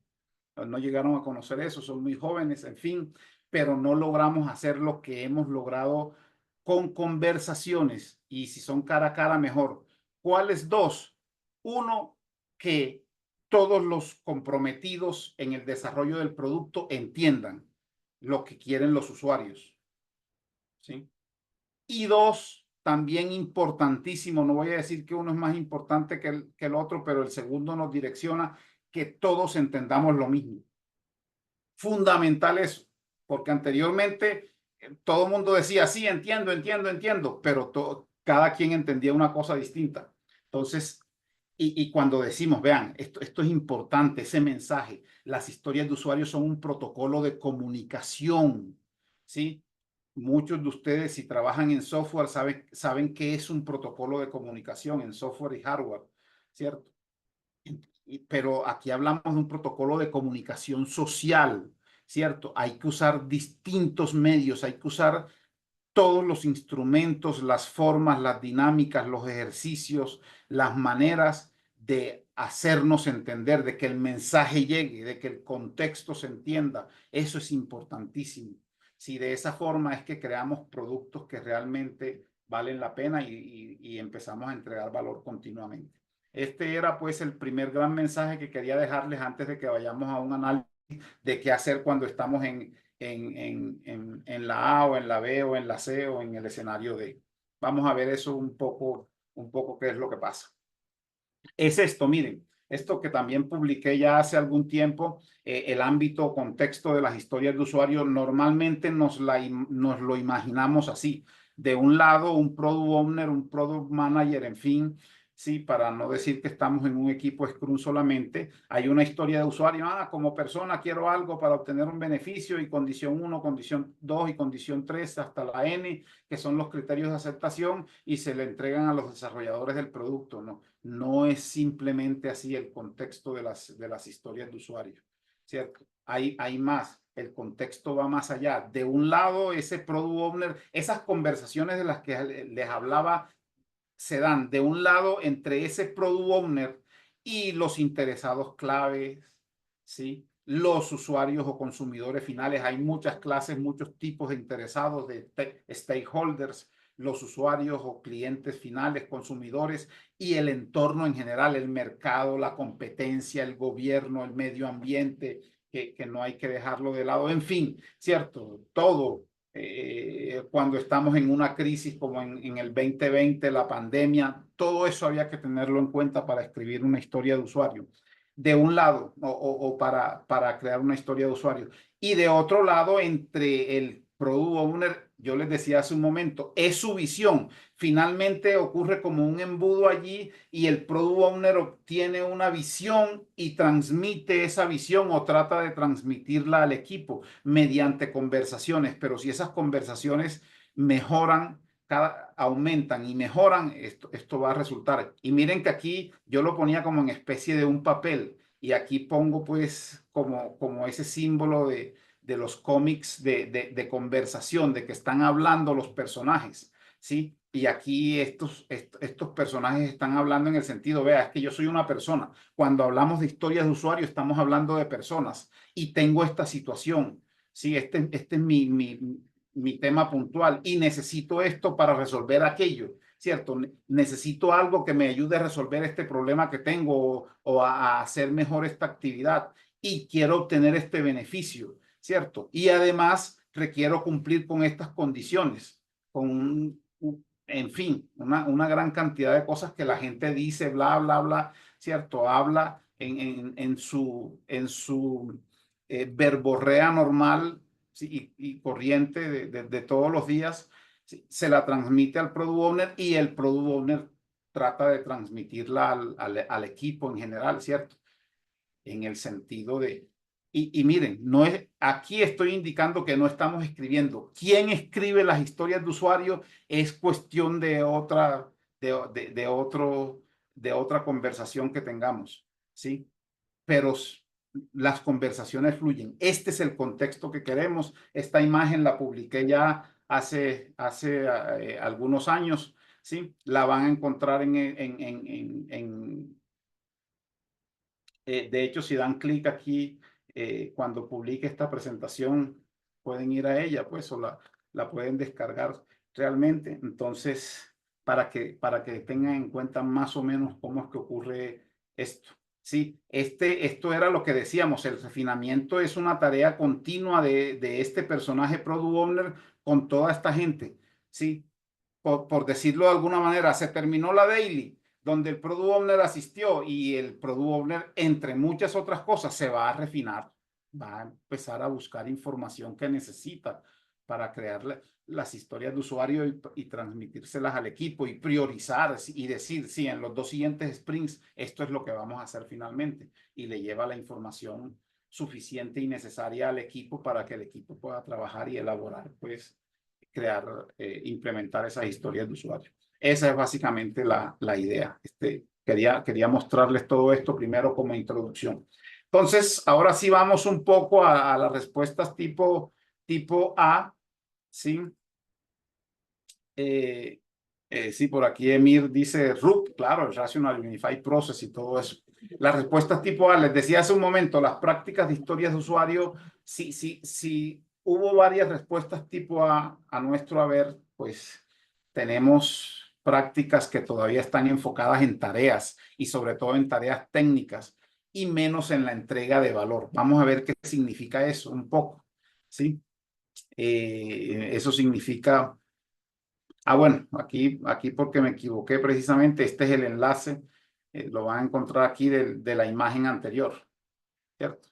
no llegaron a conocer eso, son muy jóvenes, en fin, pero no logramos hacer lo que hemos logrado con conversaciones, y si son cara a cara, mejor. ¿Cuáles dos? Uno, que todos los comprometidos en el desarrollo del producto entiendan lo que quieren los usuarios, ¿sí? Y dos, también importantísimo, no voy a decir que uno es más importante que el otro, pero el segundo nos direcciona, que todos entendamos lo mismo. Fundamental eso, porque anteriormente todo el mundo decía, sí, entiendo, pero cada quien entendía una cosa distinta. Entonces, y cuando decimos, vean, esto es importante, ese mensaje, las historias de usuarios son un protocolo de comunicación, ¿sí? Muchos de ustedes, si trabajan en software, saben qué es un protocolo de comunicación en software y hardware, ¿cierto? pero aquí hablamos de un protocolo de comunicación social, ¿cierto? Hay que usar distintos medios, hay que usar todos los instrumentos, las formas, las dinámicas, los ejercicios, las maneras de hacernos entender, de que el mensaje llegue, de que el contexto se entienda. Eso es importantísimo. Si de esa forma es que creamos productos que realmente valen la pena y empezamos a entregar valor continuamente. Este era pues el primer gran mensaje que quería dejarles antes de que vayamos a un análisis de qué hacer cuando estamos en la A o en la B o en la C o en el escenario D. Vamos a ver eso un poco qué es lo que pasa. Es esto, miren, esto que también publiqué ya hace algún tiempo, el ámbito, contexto de las historias de usuario, normalmente nos lo imaginamos así. De un lado, un product owner, un product manager, en fin, sí, para no decir que estamos en un equipo Scrum solamente, hay una historia de usuario, como persona quiero algo para obtener un beneficio y condición 1, condición 2 y condición 3 hasta la N, que son los criterios de aceptación y se le entregan a los desarrolladores del producto, ¿no? No es simplemente así el contexto de las historias de usuario, ¿cierto? Hay más, el contexto va más allá. De un lado, ese product owner, esas conversaciones de las que les hablaba se dan de un lado entre ese product owner y los interesados claves, ¿sí? Los usuarios o consumidores finales. Hay muchas clases, muchos tipos de interesados, de stakeholders, los usuarios o clientes finales, consumidores y el entorno en general, el mercado, la competencia, el gobierno, el medio ambiente, que no hay que dejarlo de lado. En fin, ¿cierto? Todo. Cuando estamos en una crisis como en el 2020, la pandemia, todo eso había que tenerlo en cuenta para escribir una historia de usuario. De un lado, o para crear una historia de usuario. Y de otro lado, entre el product owner, yo les decía hace un momento, es su visión. Finalmente ocurre como un embudo allí y el product owner obtiene una visión y transmite esa visión o trata de transmitirla al equipo mediante conversaciones. Pero si esas conversaciones mejoran, aumentan y mejoran, esto va a resultar. Y miren que aquí yo lo ponía como en especie de un papel y aquí pongo pues como ese símbolo de los cómics de conversación, de que están hablando los personajes, ¿sí? Y aquí estos personajes están hablando en el sentido, vea, es que yo soy una persona. Cuando hablamos de historias de usuario, estamos hablando de personas y tengo esta situación, ¿sí? Este es mi tema puntual y necesito esto para resolver aquello, ¿cierto? Necesito algo que me ayude a resolver este problema que tengo o a hacer mejor esta actividad y quiero obtener este beneficio, ¿cierto? Y además requiero cumplir con estas condiciones, en fin, una gran cantidad de cosas que la gente dice, bla, bla, bla, ¿cierto? Habla en su verborrea normal, ¿sí? y corriente de todos los días, ¿sí? Se la transmite al product owner y el product owner trata de transmitirla al equipo en general, ¿cierto? En el sentido de... Y miren, aquí estoy indicando que no estamos escribiendo. ¿Quién escribe las historias de usuario? Es cuestión de otra conversación que tengamos, ¿sí? Pero las conversaciones fluyen. Este es el contexto que queremos. Esta imagen la publiqué ya hace algunos años, ¿sí? La van a encontrar de hecho, si dan clic aquí, cuando publique esta presentación, pueden ir a ella, pues, o la pueden descargar realmente. Entonces, para que tengan en cuenta más o menos cómo es que ocurre esto. Sí, esto era lo que decíamos, el refinamiento es una tarea continua de este personaje product owner con toda esta gente. Sí, por decirlo de alguna manera, se terminó la daily donde el product owner asistió y el product owner, entre muchas otras cosas, se va a refinar, va a empezar a buscar información que necesita para crear las historias de usuario y transmitírselas al equipo y priorizar y decir, sí, en los 2 siguientes sprints, esto es lo que vamos a hacer finalmente. Y le lleva la información suficiente y necesaria al equipo para que el equipo pueda trabajar y elaborar, pues, implementar esas historias de usuario. Esa es básicamente la idea. quería mostrarles todo esto primero como introducción. Entonces, ahora sí vamos un poco a las respuestas tipo A, ¿sí? Sí, por aquí Emir dice RUP, claro, el Rational Unified Process y todo eso. Las respuestas tipo A, les decía hace un momento, las prácticas de historias de usuario, sí, hubo varias respuestas tipo A nuestro haber, pues tenemos prácticas que todavía están enfocadas en tareas y sobre todo en tareas técnicas y menos en la entrega de valor. Vamos a ver qué significa eso un poco, ¿sí? Eso significa... bueno, aquí porque me equivoqué precisamente, este es el enlace, lo van a encontrar aquí de la imagen anterior, ¿cierto?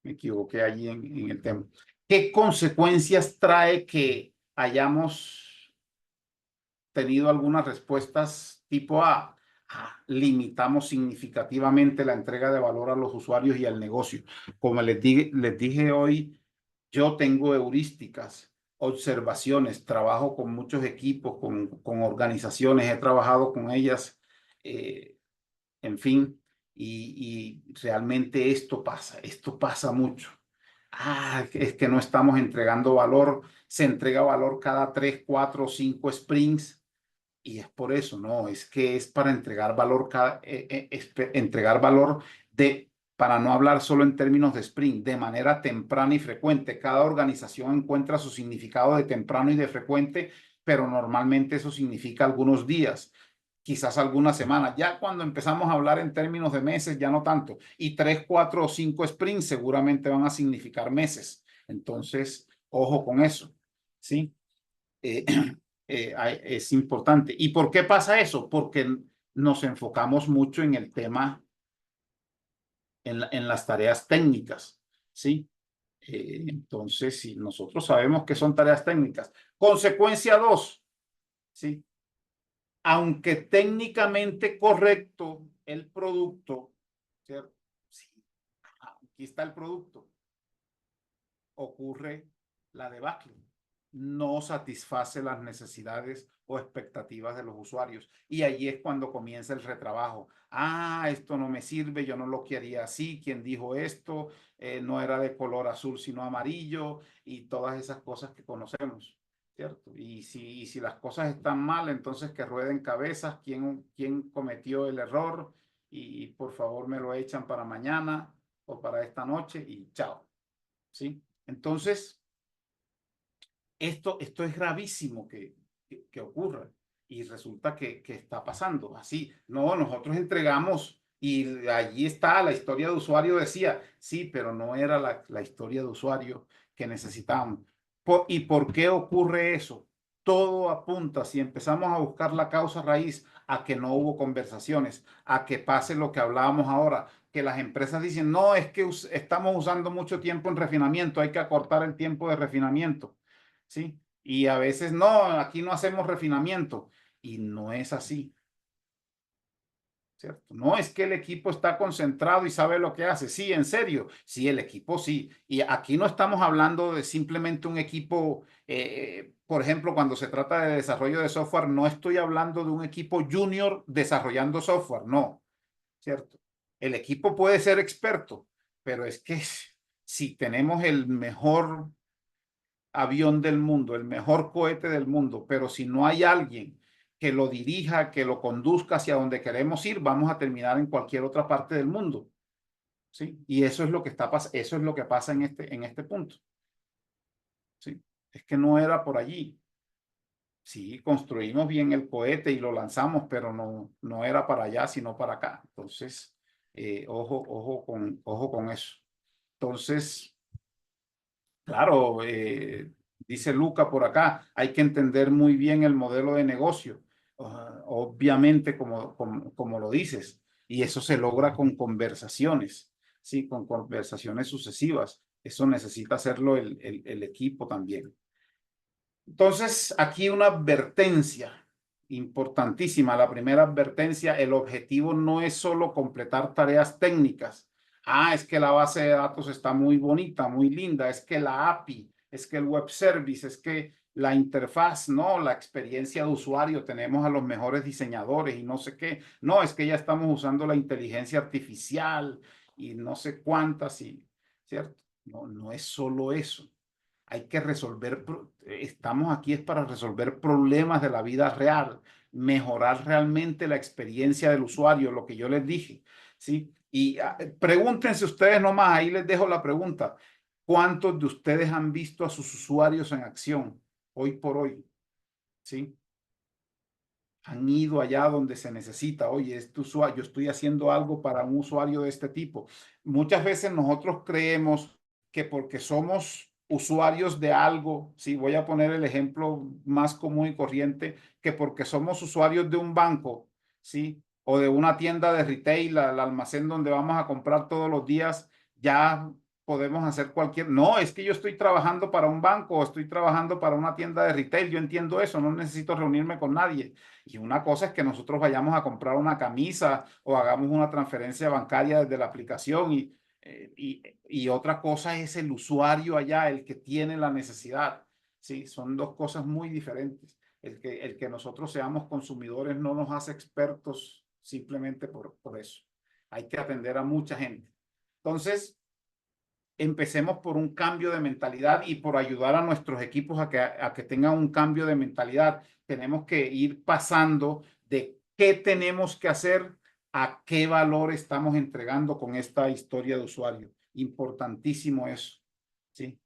Me equivoqué allí en el tema. ¿Qué consecuencias trae que hayamos tenido algunas respuestas tipo A? Limitamos significativamente la entrega de valor a los usuarios y al negocio. Como les dije hoy, yo tengo heurísticas, observaciones, trabajo con muchos equipos, con organizaciones, he trabajado con ellas, en fin, y realmente esto pasa mucho. Es que no estamos entregando valor, se entrega valor cada 3, 4, 5 sprints. Y es por eso, no, es que es para entregar valor, entregar valor para no hablar solo en términos de sprint, de manera temprana y frecuente. Cada organización encuentra su significado de temprano y de frecuente, pero normalmente eso significa algunos días, quizás algunas semanas. Ya cuando empezamos a hablar en términos de meses, ya no tanto. Y 3, 4 o 5 sprints seguramente van a significar meses. Entonces, ojo con eso, ¿sí? Es importante. ¿Y por qué pasa eso? Porque nos enfocamos mucho en el tema, en las tareas técnicas, ¿sí? Entonces, si nosotros sabemos que son tareas técnicas. Consecuencia 2, ¿sí? Aunque técnicamente correcto el producto, ¿cierto? Sí, aquí está el producto. Ocurre la debacle. No satisface las necesidades o expectativas de los usuarios. Y allí es cuando comienza el retrabajo. Esto no me sirve, yo no lo quería así, ¿quién dijo esto? No era de color azul, sino amarillo, y todas esas cosas que conocemos, ¿cierto? Y si las cosas están mal, entonces que rueden cabezas, ¿quién cometió el error? Y por favor me lo echan para mañana o para esta noche y chao, ¿sí? Entonces, esto es gravísimo que ocurra y resulta que está pasando así. No, nosotros entregamos y allí está la historia de usuario, decía, sí, pero no era la historia de usuario que necesitábamos. ¿Y por qué ocurre eso? Todo apunta, si empezamos a buscar la causa raíz, a que no hubo conversaciones, a que pase lo que hablábamos ahora, que las empresas dicen, no, es que estamos usando mucho tiempo en refinamiento, hay que acortar el tiempo de refinamiento. ¿Sí? Y a veces no, aquí no hacemos refinamiento y no es así, ¿cierto? No es que el equipo está concentrado y sabe lo que hace, sí, en serio, sí, el equipo sí. Y aquí no estamos hablando de simplemente un equipo, por ejemplo, cuando se trata de desarrollo de software, no estoy hablando de un equipo junior desarrollando software, no, ¿cierto? El equipo puede ser experto, pero es que si tenemos el mejor avión del mundo, el mejor cohete del mundo, pero si no hay alguien que lo dirija, que lo conduzca hacia donde queremos ir, vamos a terminar en cualquier otra parte del mundo. ¿Sí? Y eso es lo que eso es lo que pasa en este punto. ¿Sí? Es que no era por allí. Sí, construimos bien el cohete y lo lanzamos, pero no era para allá, sino para acá. Entonces, ojo con eso. Entonces, claro, dice Luca por acá, hay que entender muy bien el modelo de negocio, obviamente como lo dices, y eso se logra con conversaciones, ¿sí? Con conversaciones sucesivas. Eso necesita hacerlo el equipo también. Entonces, aquí una advertencia importantísima. La primera advertencia, el objetivo no es solo completar tareas técnicas. Es que la base de datos está muy bonita, muy linda, es que la API, es que el web service, es que la interfaz, no, la experiencia de usuario, tenemos a los mejores diseñadores y no sé qué. No, es que ya estamos usando la inteligencia artificial y no sé cuántas, y, ¿cierto? No, no es solo eso. Hay que resolver, estamos aquí es para resolver problemas de la vida real, mejorar realmente la experiencia del usuario, lo que yo les dije, ¿sí? Y pregúntense ustedes nomás, ahí les dejo la pregunta. ¿Cuántos de ustedes han visto a sus usuarios en acción hoy por hoy? ¿Sí? Han ido allá donde se necesita. Oye, este usuario, yo estoy haciendo algo para un usuario de este tipo. Muchas veces nosotros creemos que porque somos usuarios de algo, sí, voy a poner el ejemplo más común y corriente, que porque somos usuarios de un banco, sí, o de una tienda de retail, al almacén donde vamos a comprar todos los días, ya podemos hacer cualquier. No, es que yo estoy trabajando para un banco o estoy trabajando para una tienda de retail. Yo entiendo eso, no necesito reunirme con nadie. Y una cosa es que nosotros vayamos a comprar una camisa o hagamos una transferencia bancaria desde la aplicación y otra cosa es el usuario allá, el que tiene la necesidad. Sí, son dos cosas muy diferentes. El que nosotros seamos consumidores no nos hace expertos simplemente por eso. Hay que atender a mucha gente. Entonces, empecemos por un cambio de mentalidad y por ayudar a nuestros equipos a que tengan un cambio de mentalidad. Tenemos que ir pasando de qué tenemos que hacer a qué valor estamos entregando con esta historia de usuario. Importantísimo eso. ¿Sí?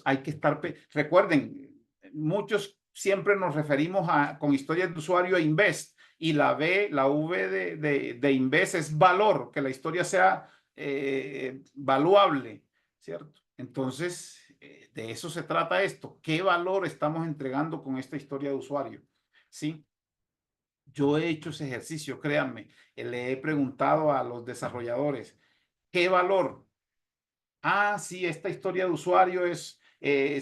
Hay que estar. Recuerden, muchos siempre nos referimos con historias de usuario a Invest y la V de Invest es valor, que la historia sea valuable. ¿Cierto? Entonces, de eso se trata esto. ¿Qué valor estamos entregando con esta historia de usuario? ¿Sí? Yo he hecho ese ejercicio, créanme. Le he preguntado a los desarrolladores, ¿qué valor? Ah, sí, esta historia de usuario es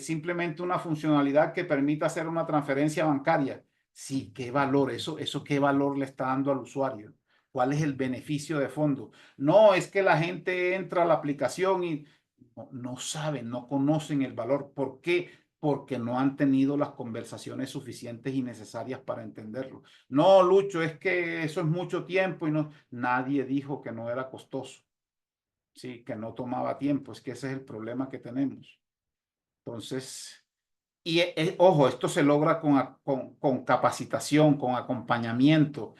simplemente una funcionalidad que permite hacer una transferencia bancaria. Sí, ¿qué valor? Eso ¿qué valor le está dando al usuario? ¿Cuál es el beneficio de fondo? No, es que la gente entra a la aplicación y no saben, no conocen el valor. ¿Por qué? Porque no han tenido las conversaciones suficientes y necesarias para entenderlo. No, Lucho, es que eso es mucho tiempo y no, nadie dijo que no era costoso. Sí, que no tomaba tiempo, es que ese es el problema que tenemos. Entonces, ojo, esto se logra con capacitación, con acompañamiento,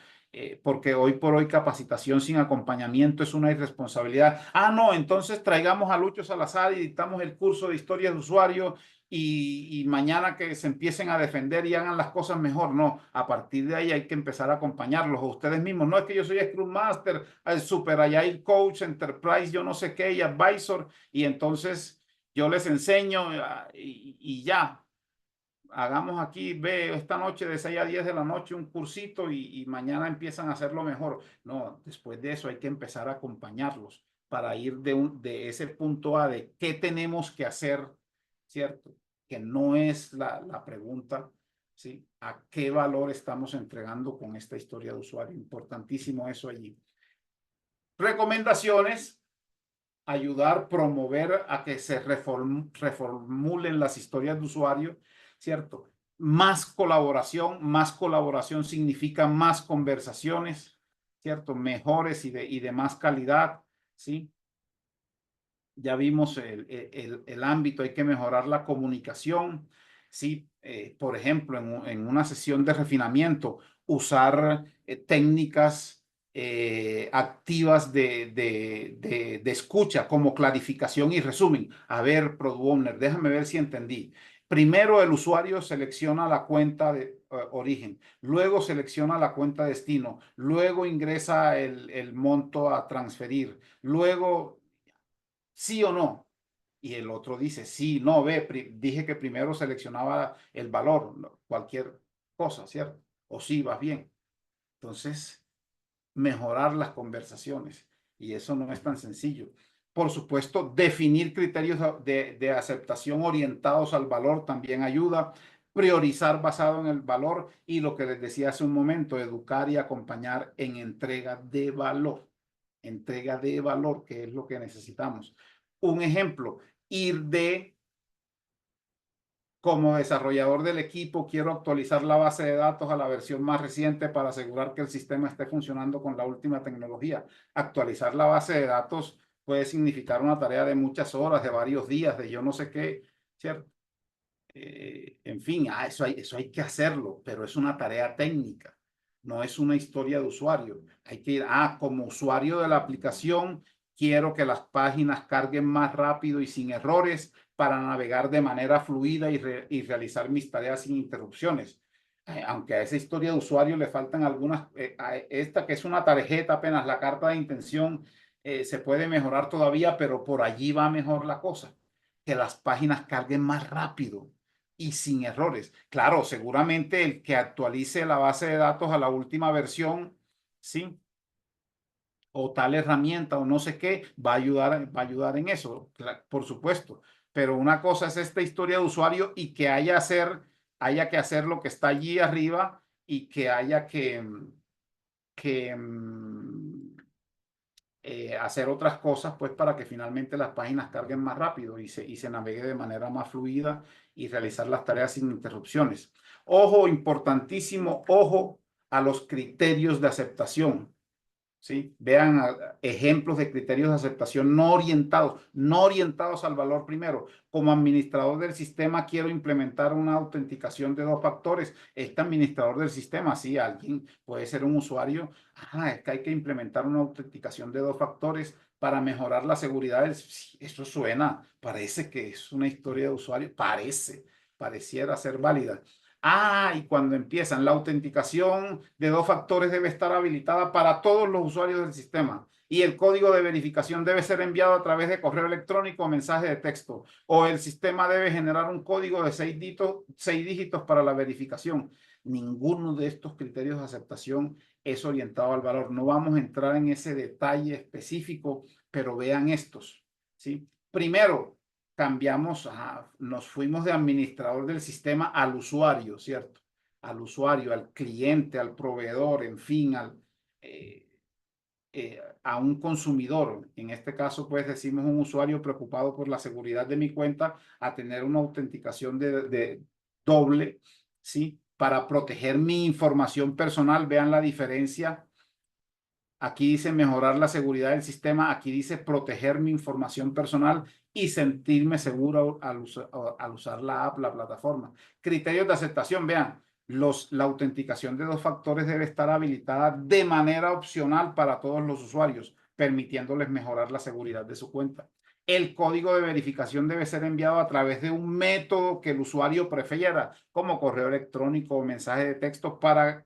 porque hoy por hoy capacitación sin acompañamiento es una irresponsabilidad. Ah, no, entonces traigamos a Lucho Salazar y dictamos el curso de historia de usuario y mañana que se empiecen a defender y hagan las cosas mejor. No, a partir de ahí hay que empezar a acompañarlos a ustedes mismos. No es que yo soy Scrum Master, Super Agile Coach, Enterprise, yo no sé qué, y Advisor, y entonces yo les enseño y ya hagamos aquí, ve esta noche de 6 a 10 de la noche un cursito y mañana empiezan a hacerlo mejor. No, después de eso hay que empezar a acompañarlos para ir de ese punto A de qué tenemos que hacer, ¿cierto? Que no es la pregunta, ¿sí? ¿A qué valor estamos entregando con esta historia de usuario? Importantísimo eso allí. Recomendaciones. Ayudar, promover a que se reformulen las historias de usuario, ¿cierto? Más colaboración significa más conversaciones, ¿cierto? Mejores y de más calidad, ¿sí? Ya vimos el ámbito, hay que mejorar la comunicación, ¿sí? Por ejemplo, en una sesión de refinamiento, usar técnicas activas de escucha como clarificación y resumen. A ver, Product Owner, déjame ver si entendí. Primero el usuario selecciona la cuenta de origen, luego selecciona la cuenta destino, luego ingresa el monto a transferir, luego sí o no. Y el otro dice, sí, no, dije que primero seleccionaba el valor, cualquier cosa, ¿cierto? O sí, vas bien. Entonces, mejorar las conversaciones. Y eso no es tan sencillo. Por supuesto, definir criterios de aceptación orientados al valor también ayuda. Priorizar basado en el valor y lo que les decía hace un momento, educar y acompañar en entrega de valor. Entrega de valor, que es lo que necesitamos. Un ejemplo, ir de Como desarrollador del equipo, quiero actualizar la base de datos a la versión más reciente para asegurar que el sistema esté funcionando con la última tecnología. Actualizar la base de datos puede significar una tarea de muchas horas, de varios días, de yo no sé qué, ¿cierto? En fin, eso hay que hacerlo, pero es una tarea técnica, no es una historia de usuario. Hay que ir, como usuario de la aplicación, quiero que las páginas carguen más rápido y sin errores para navegar de manera fluida y realizar mis tareas sin interrupciones. Aunque a esa historia de usuario le faltan algunas, a esta que es una tarjeta, apenas la carta de intención, se puede mejorar todavía, pero por allí va mejor la cosa, que las páginas carguen más rápido y sin errores. Claro, seguramente el que actualice la base de datos a la última versión, ¿sí? O tal herramienta o no sé qué, va a ayudar en eso, por supuesto. Pero una cosa es esta historia de usuario y que haya que hacer lo que está allí arriba y que haya que hacer otras cosas, pues para que finalmente las páginas carguen más rápido y se navegue de manera más fluida y realizar las tareas sin interrupciones. Ojo, importantísimo, ojo a los criterios de aceptación. ¿Sí? Vean ejemplos de criterios de aceptación no orientados al valor primero. Como administrador del sistema, quiero implementar una autenticación de 2 factores. Este administrador del sistema, sí, alguien puede ser un usuario. Es que hay que implementar una autenticación de 2 factores para mejorar la seguridad. Sí, eso suena, parece que es una historia de usuario, pareciera ser válida. Y cuando empiezan, la autenticación de 2 factores debe estar habilitada para todos los usuarios del sistema y el código de verificación debe ser enviado a través de correo electrónico o mensaje de texto, o el sistema debe generar un código de 6 dígitos para la verificación. Ninguno de estos criterios de aceptación es orientado al valor. No vamos a entrar en ese detalle específico, pero vean estos, ¿sí? Primero, nos fuimos de administrador del sistema al usuario, ¿cierto? Al usuario, al cliente, al proveedor, en fin, a un consumidor. En este caso, pues decimos un usuario preocupado por la seguridad de mi cuenta, a tener una autenticación de doble, ¿sí? Para proteger mi información personal. Vean la diferencia. Aquí dice mejorar la seguridad del sistema, aquí dice proteger mi información personal y sentirme seguro al usar la app, la plataforma. Criterios de aceptación, vean, la autenticación de 2 factores debe estar habilitada de manera opcional para todos los usuarios, permitiéndoles mejorar la seguridad de su cuenta. El código de verificación debe ser enviado a través de un método que el usuario prefiera, como correo electrónico o mensaje de texto, para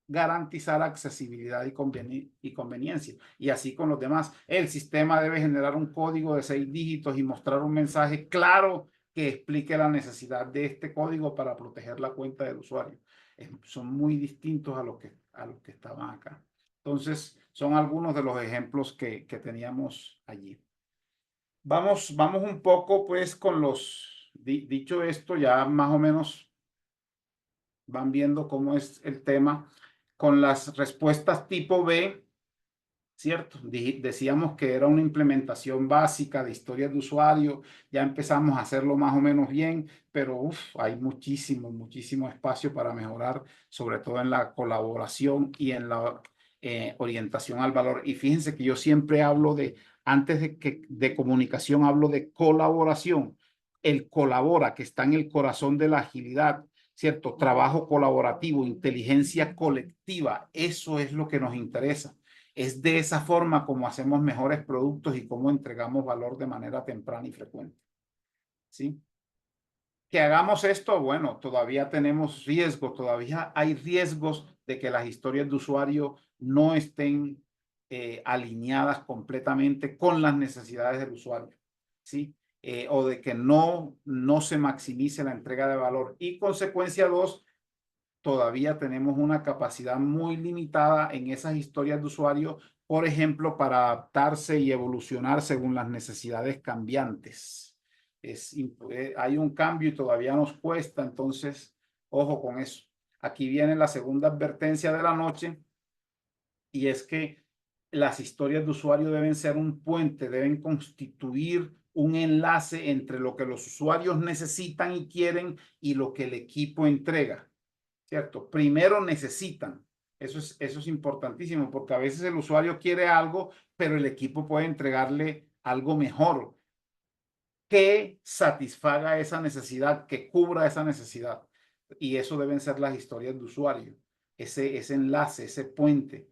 garantizar accesibilidad y conveniencia. Y así con los demás. El sistema debe generar un código de 6 dígitos y mostrar un mensaje claro que explique la necesidad de este código para proteger la cuenta del usuario. Son muy distintos a los que estaban acá. Entonces, son algunos de los ejemplos que teníamos allí. Vamos un poco pues con dicho esto, ya más o menos van viendo cómo es el tema con las respuestas tipo B, ¿cierto? Decíamos que era una implementación básica de historias de usuario, ya empezamos a hacerlo más o menos bien, pero hay muchísimo espacio para mejorar, sobre todo en la colaboración y en la orientación al valor. Y fíjense que yo siempre hablo antes de comunicación, hablo de colaboración. El colabora, que está en el corazón de la agilidad, ¿cierto? Trabajo colaborativo, inteligencia colectiva, eso es lo que nos interesa. Es de esa forma como hacemos mejores productos y cómo entregamos valor de manera temprana y frecuente. ¿Sí? Que hagamos esto, bueno, todavía tenemos riesgos, todavía hay riesgos de que las historias de usuario no estén alineadas completamente con las necesidades del usuario. ¿Sí? O de que no se maximice la entrega de valor. Y consecuencia 2, todavía tenemos una capacidad muy limitada en esas historias de usuario, por ejemplo, para adaptarse y evolucionar según las necesidades cambiantes. Hay un cambio y todavía nos cuesta, entonces, ojo con eso. Aquí viene la segunda advertencia de la noche, y es que las historias de usuario deben ser un puente, deben constituir un enlace entre lo que los usuarios necesitan y quieren y lo que el equipo entrega, ¿cierto? Primero necesitan. Eso es importantísimo porque a veces el usuario quiere algo, pero el equipo puede entregarle algo mejor que satisfaga esa necesidad, que cubra esa necesidad. Y eso deben ser las historias de usuario, ese enlace, ese puente.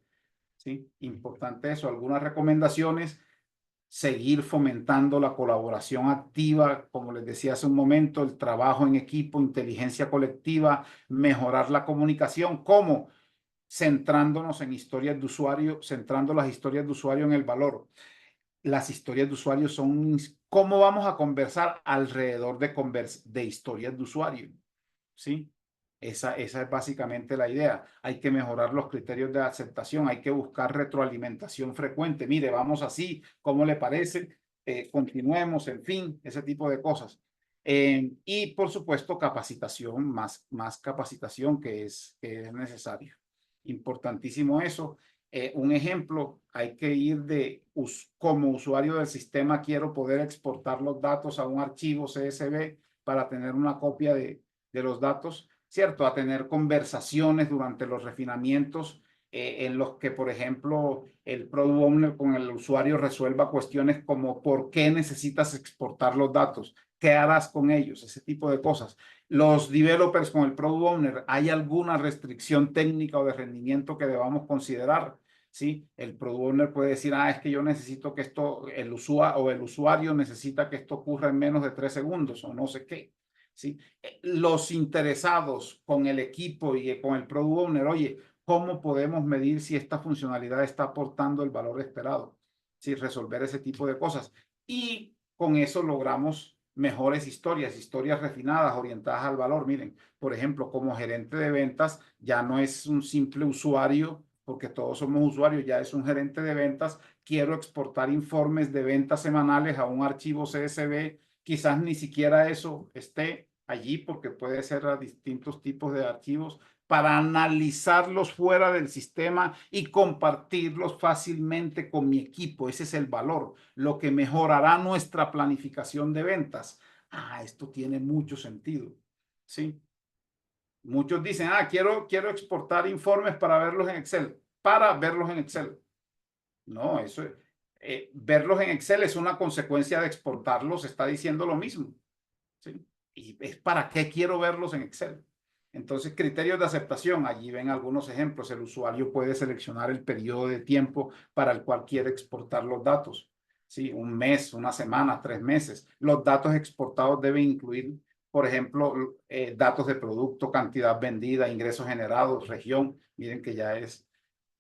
¿Sí? Importante eso. Algunas recomendaciones: seguir fomentando la colaboración activa, como les decía hace un momento, el trabajo en equipo, inteligencia colectiva, mejorar la comunicación. ¿Cómo? Centrándonos en historias de usuario, centrando las historias de usuario en el valor. Las historias de usuario son cómo vamos a conversar alrededor de historias de usuario. ¿Sí? Esa es básicamente la idea. Hay que mejorar los criterios de aceptación, hay que buscar retroalimentación frecuente. Mire, vamos así, ¿cómo le parece? Continuemos, en fin, ese tipo de cosas. Y por supuesto, capacitación, más capacitación que es necesario. Importantísimo eso. Un ejemplo, hay que ir como usuario del sistema, quiero poder exportar los datos a un archivo CSV para tener una copia de los datos, ¿cierto? A tener conversaciones durante los refinamientos en los que, por ejemplo, el Product Owner con el usuario resuelva cuestiones como ¿por qué necesitas exportar los datos? ¿Qué harás con ellos? Ese tipo de cosas. Los developers con el Product Owner, ¿hay alguna restricción técnica o de rendimiento que debamos considerar? ¿Sí? El Product Owner puede decir, es que yo necesito que esto, el usuario necesita que esto ocurra en menos de 3 segundos o no sé qué. ¿Sí? Los interesados con el equipo y con el Product Owner, oye, ¿cómo podemos medir si esta funcionalidad está aportando el valor esperado? ¿Sí? Resolver ese tipo de cosas. Y con eso logramos mejores historias refinadas, orientadas al valor. Miren, por ejemplo, como gerente de ventas, ya no es un simple usuario, porque todos somos usuarios, ya es un gerente de ventas. Quiero exportar informes de ventas semanales a un archivo CSV. Quizás ni siquiera eso esté allí porque puede ser a distintos tipos de archivos para analizarlos fuera del sistema y compartirlos fácilmente con mi equipo. Ese es el valor, lo que mejorará nuestra planificación de ventas. Esto tiene mucho sentido, ¿sí? Muchos dicen, quiero exportar informes para verlos en Excel, No, verlos en Excel es una consecuencia de exportarlos, está diciendo lo mismo. ¿Sí? Y es para qué quiero verlos en Excel. Entonces, criterios de aceptación, allí ven algunos ejemplos. El usuario puede seleccionar el periodo de tiempo para el cual quiere exportar los datos. ¿Sí? Un mes, una semana, 3 meses. Los datos exportados deben incluir, por ejemplo, datos de producto, cantidad vendida, ingresos generados, región. Miren que ya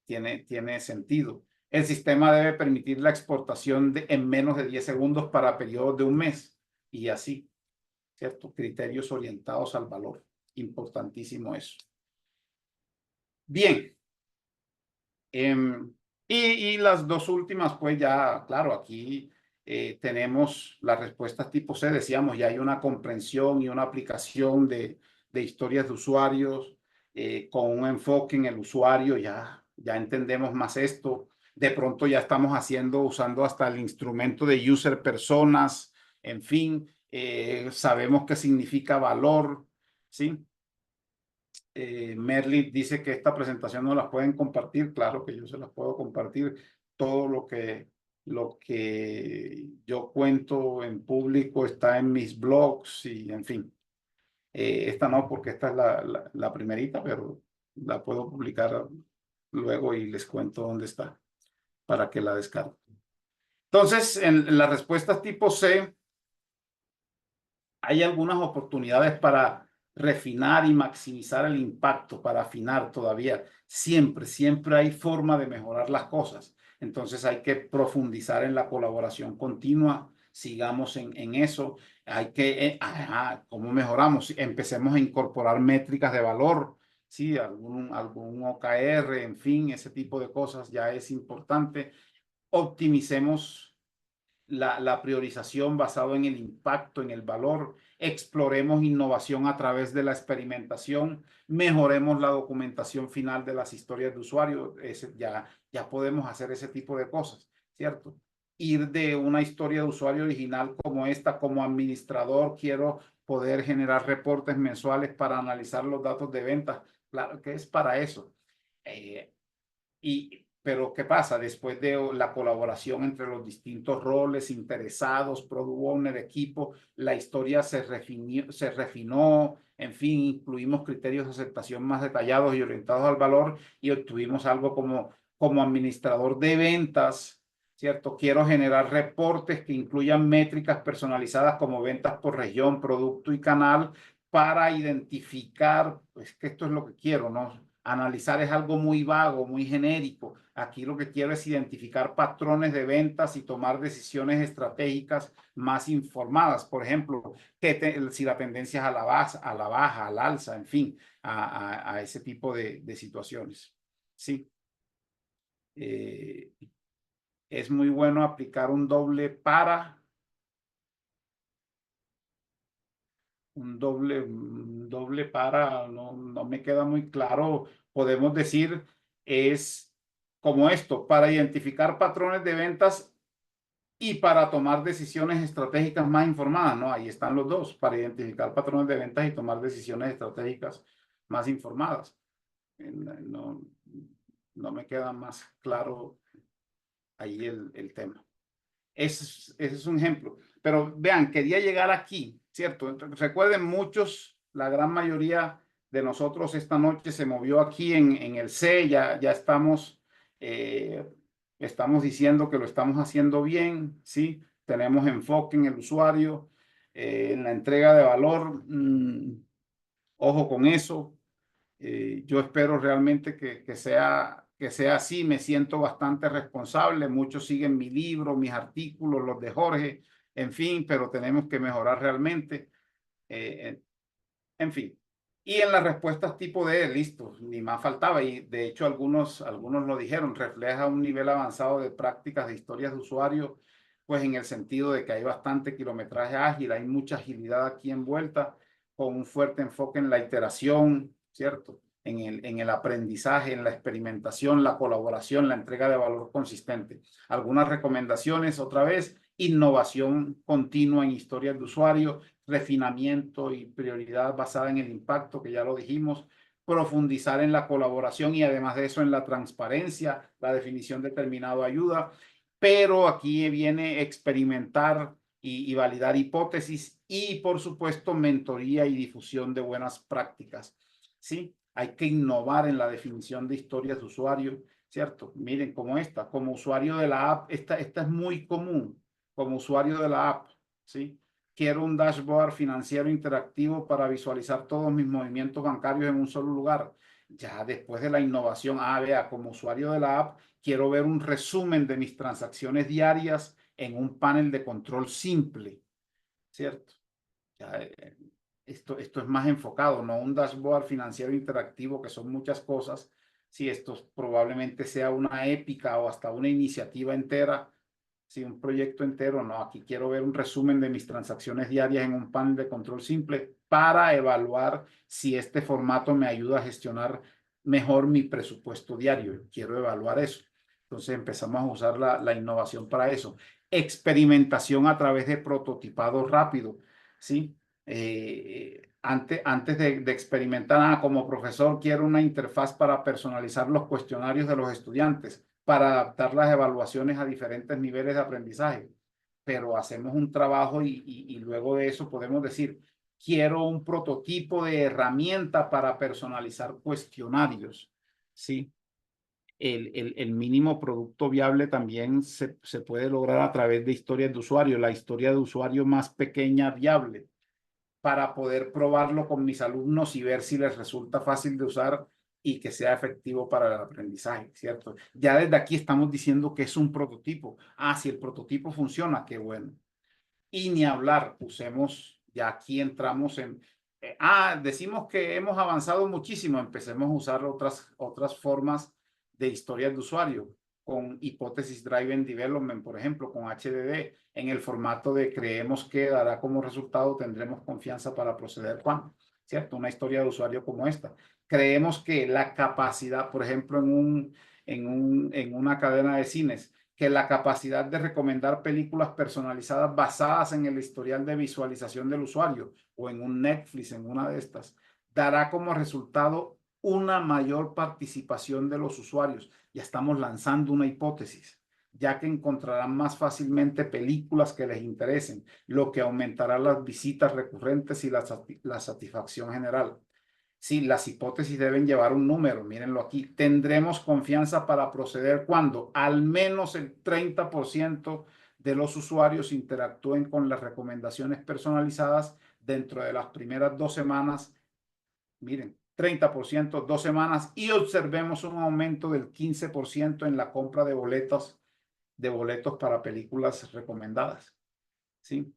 tiene sentido. El sistema debe permitir la exportación en menos de 10 segundos para periodos de un mes y así, ¿cierto? Criterios orientados al valor. Importantísimo eso. Bien. Y las dos últimas, pues ya, claro, aquí tenemos las respuestas tipo C. Decíamos, ya hay una comprensión y una aplicación de historias de usuarios con un enfoque en el usuario. Ya entendemos más esto. De pronto ya estamos usando hasta el instrumento de user personas. En fin, sabemos qué significa valor, ¿sí? Merly dice que esta presentación no la pueden compartir. Claro que yo se las puedo compartir. Todo lo que yo cuento en público está en mis blogs y en fin. Esta no, porque esta es la primerita, pero la puedo publicar luego y les cuento dónde está para que la descarguen. Entonces, en las respuestas tipo C, hay algunas oportunidades para refinar y maximizar el impacto, para afinar todavía. Siempre hay forma de mejorar las cosas. Entonces hay que profundizar en la colaboración continua. Sigamos en eso. Hay que, ¿cómo mejoramos? Empecemos a incorporar métricas de valor, ¿sí? Algún OKR, en fin, ese tipo de cosas ya es importante. Optimicemos la priorización basado en el impacto, en el valor. Exploremos innovación a través de la experimentación. Mejoremos la documentación final de las historias de usuario. Ya podemos hacer ese tipo de cosas, ¿cierto? ir de una historia de usuario original como esta, como administrador, quiero poder generar reportes mensuales para analizar los datos de ventas. Claro que es para eso. Pero ¿qué pasa? Después de la colaboración entre los distintos roles, interesados, product owner, equipo, la historia se refinó, en fin, incluimos criterios de aceptación más detallados y orientados al valor y obtuvimos algo como administrador de ventas, ¿cierto? Quiero generar reportes que incluyan métricas personalizadas como ventas por región, producto y canal para identificar, pues que esto es lo que quiero, ¿no? Analizar es algo muy vago, muy genérico. Aquí lo que quiero es identificar patrones de ventas y tomar decisiones estratégicas más informadas. Por ejemplo, si la tendencia es a la baja, al alza, en fin, a ese tipo de situaciones. Sí. Es muy bueno aplicar un doble para, no me queda muy claro, podemos decir, es como esto, para identificar patrones de ventas y para tomar decisiones estratégicas más informadas, ¿no? Ahí están los dos, para identificar patrones de ventas y tomar decisiones estratégicas más informadas. No, no me queda más claro ahí el tema. Ese es un ejemplo. Pero vean, quería llegar aquí, ¿cierto? Entonces, recuerden, la gran mayoría de nosotros esta noche se movió aquí en el C, ya estamos diciendo que lo estamos haciendo bien, ¿sí? Tenemos enfoque en el usuario, en la entrega de valor. Ojo con eso. Yo espero realmente que sea así. Me siento bastante responsable. Muchos siguen mi libro, mis artículos, los de Jorge, en fin, pero tenemos que mejorar realmente. En fin. Y en las respuestas tipo D, listo, ni más faltaba. Y de hecho algunos lo dijeron, refleja un nivel avanzado de prácticas de historias de usuario, pues en el sentido de que hay bastante kilometraje ágil, hay mucha agilidad aquí envuelta, con un fuerte enfoque en la iteración, ¿cierto? En el aprendizaje, en la experimentación, la colaboración, la entrega de valor consistente. Algunas recomendaciones, otra vez, innovación continua en historias de usuario, refinamiento y prioridad basada en el impacto, que ya lo dijimos, profundizar en la colaboración y además de eso en la transparencia, la definición determinada ayuda, pero aquí viene experimentar y validar hipótesis y por supuesto mentoría y difusión de buenas prácticas. ¿Sí? Hay que innovar en la definición de historias de usuario, ¿cierto? Miren como como usuario de la app, esta es muy común, como usuario de la app, ¿sí? Quiero un dashboard financiero interactivo para visualizar todos mis movimientos bancarios en un solo lugar. Ya después de la innovación, vea, como usuario de la app, quiero ver un resumen de mis transacciones diarias en un panel de control simple, ¿cierto? Ya, esto es más enfocado, no un dashboard financiero interactivo, que son muchas cosas. Si esto probablemente sea una épica o hasta una iniciativa entera, si un proyecto entero, no, aquí quiero ver un resumen de mis transacciones diarias en un panel de control simple para evaluar si este formato me ayuda a gestionar mejor mi presupuesto diario. Quiero evaluar eso. Entonces empezamos a usar la innovación para eso. Experimentación a través de prototipado rápido, ¿sí? Antes de experimentar, como profesor, quiero una interfaz para personalizar los cuestionarios de los estudiantes, para adaptar las evaluaciones a diferentes niveles de aprendizaje. Pero hacemos un trabajo y luego de eso podemos decir, quiero un prototipo de herramienta para personalizar cuestionarios, ¿sí? El mínimo producto viable también se puede lograr a través de historias de usuario, la historia de usuario más pequeña viable, para poder probarlo con mis alumnos y ver si les resulta fácil de usar y que sea efectivo para el aprendizaje, ¿cierto? Ya desde aquí estamos diciendo que es un prototipo. Si el prototipo funciona, qué bueno. Y ni hablar, ya aquí entramos decimos que hemos avanzado muchísimo, empecemos a usar otras formas de historias de usuario, con hipótesis driven development, por ejemplo, con HDD, en el formato de creemos que dará como resultado, tendremos confianza para proceder cuando, ¿cierto? Una historia de usuario como esta. Creemos que la capacidad, por ejemplo, en una cadena de cines, que la capacidad de recomendar películas personalizadas basadas en el historial de visualización del usuario o en un Netflix, en una de estas, dará como resultado una mayor participación de los usuarios. Ya estamos lanzando una hipótesis, ya que encontrarán más fácilmente películas que les interesen, lo que aumentará las visitas recurrentes y la satisfacción general. Sí, las hipótesis deben llevar un número, mírenlo aquí. Tendremos confianza para proceder cuando al menos el 30% de los usuarios interactúen con las recomendaciones personalizadas dentro de las primeras 2 semanas. Miren, 30%, 2 semanas, y observemos un aumento del 15% en la compra de boletos para películas recomendadas. ¿Sí?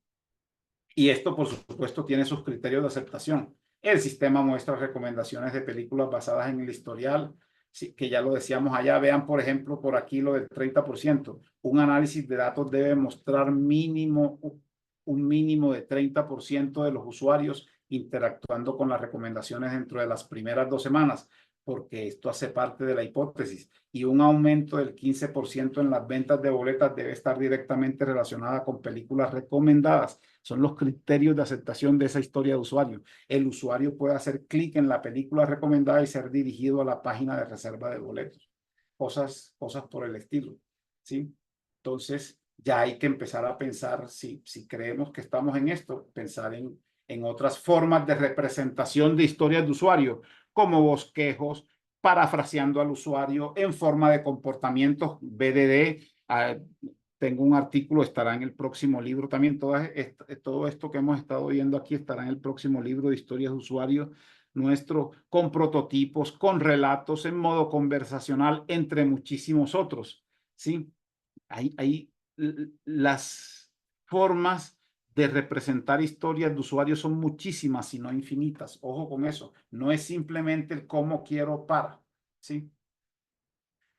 Y esto, por supuesto, tiene sus criterios de aceptación. El sistema muestra recomendaciones de películas basadas en el historial, sí, que ya lo decíamos allá. Vean, por ejemplo, por aquí lo del 30%. Un análisis de datos debe mostrar un mínimo de 30% de los usuarios interactuando con las recomendaciones dentro de las primeras 2 semanas, porque esto hace parte de la hipótesis. Y un aumento del 15% en las ventas de boletas debe estar directamente relacionada con películas recomendadas. Son los criterios de aceptación de esa historia de usuario. El usuario puede hacer clic en la película recomendada y ser dirigido a la página de reserva de boletos. Cosas por el estilo, ¿sí? Entonces, ya hay que empezar a pensar, si creemos que estamos en esto, pensar en otras formas de representación de historias de usuario, como bosquejos, parafraseando al usuario en forma de comportamientos BDD. Tengo un artículo, estará en el próximo libro también. Todo esto que hemos estado viendo aquí estará en el próximo libro de historias de usuario nuestro, con prototipos, con relatos en modo conversacional, entre muchísimos otros. ¿Sí? Hay las formas de representar historias de usuarios son muchísimas, si no infinitas. Ojo con eso. No es simplemente el cómo quiero para. ¿Sí?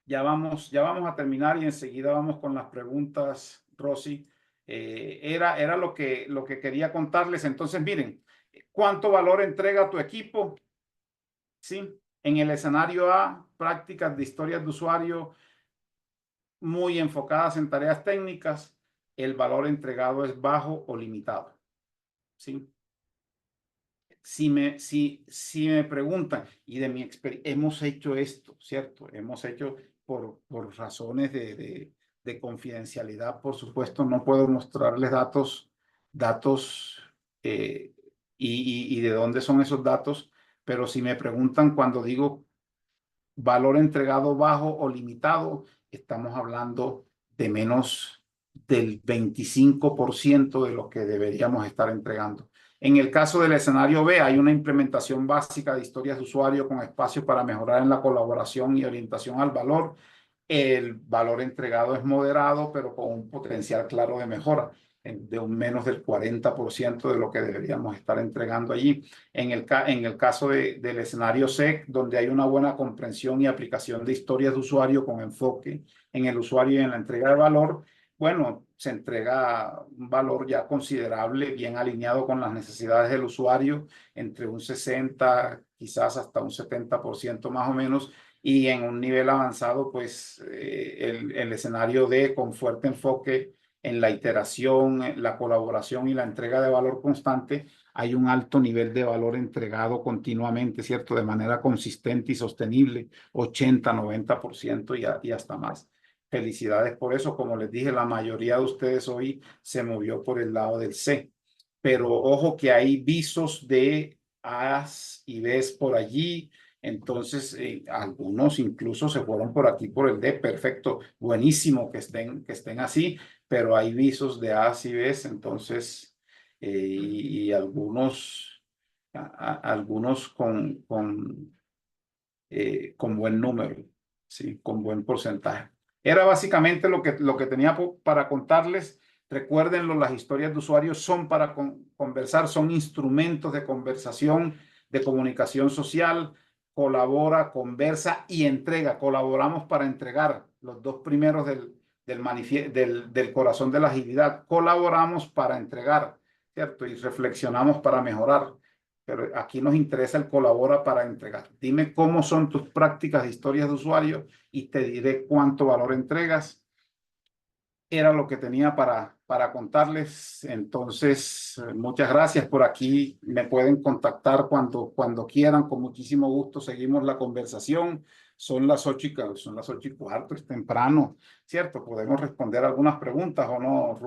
Ya vamos a terminar y enseguida vamos con las preguntas, Rosy. Era lo que quería contarles. Entonces, miren, ¿cuánto valor entrega tu equipo? ¿Sí? En el escenario A, prácticas de historias de usuario muy enfocadas en tareas técnicas, el valor entregado es bajo o limitado. ¿Sí? Si me preguntan, y de mi experiencia, hemos hecho esto, ¿cierto? Hemos hecho por razones de confidencialidad, por supuesto, no puedo mostrarles datos y de dónde son esos datos, pero si me preguntan cuando digo valor entregado bajo o limitado, estamos hablando de menos del 25% de lo que deberíamos estar entregando. En el caso del escenario B, hay una implementación básica de historias de usuario con espacio para mejorar en la colaboración y orientación al valor. El valor entregado es moderado, pero con un potencial claro de mejora, de un menos del 40% de lo que deberíamos estar entregando allí. En el caso del escenario C, donde hay una buena comprensión y aplicación de historias de usuario con enfoque en el usuario y en la entrega de valor, bueno, se entrega un valor ya considerable, bien alineado con las necesidades del usuario, entre un 60, quizás hasta un 70% más o menos, y en un nivel avanzado, pues el escenario D con fuerte enfoque en la iteración, la colaboración y la entrega de valor constante, hay un alto nivel de valor entregado continuamente, ¿cierto? De manera consistente y sostenible, 80, 90% y hasta más. Felicidades por eso. Como les dije, la mayoría de ustedes hoy se movió por el lado del C. Pero ojo que hay visos de A's y B's por allí. Entonces, algunos incluso se fueron por aquí por el D. Perfecto, buenísimo que estén así, pero hay visos de A's y B's. Entonces, y algunos con buen número, ¿sí? Con buen porcentaje. Era básicamente lo que tenía para contarles. Recuérdenlo, las historias de usuarios son para conversar, son instrumentos de conversación, de comunicación social. Colabora, conversa y entrega. Colaboramos para entregar los dos primeros del corazón de la agilidad. Colaboramos para entregar, ¿cierto? Y reflexionamos para mejorar. Pero aquí nos interesa el colabora para entregar. Dime cómo son tus prácticas de historias de usuario y te diré cuánto valor entregas. era lo que tenía para contarles. Entonces, muchas gracias por aquí. Me pueden contactar cuando quieran. Con muchísimo gusto seguimos la conversación. Son las 8:15, es temprano, ¿cierto? Podemos responder algunas preguntas o no, Rubén.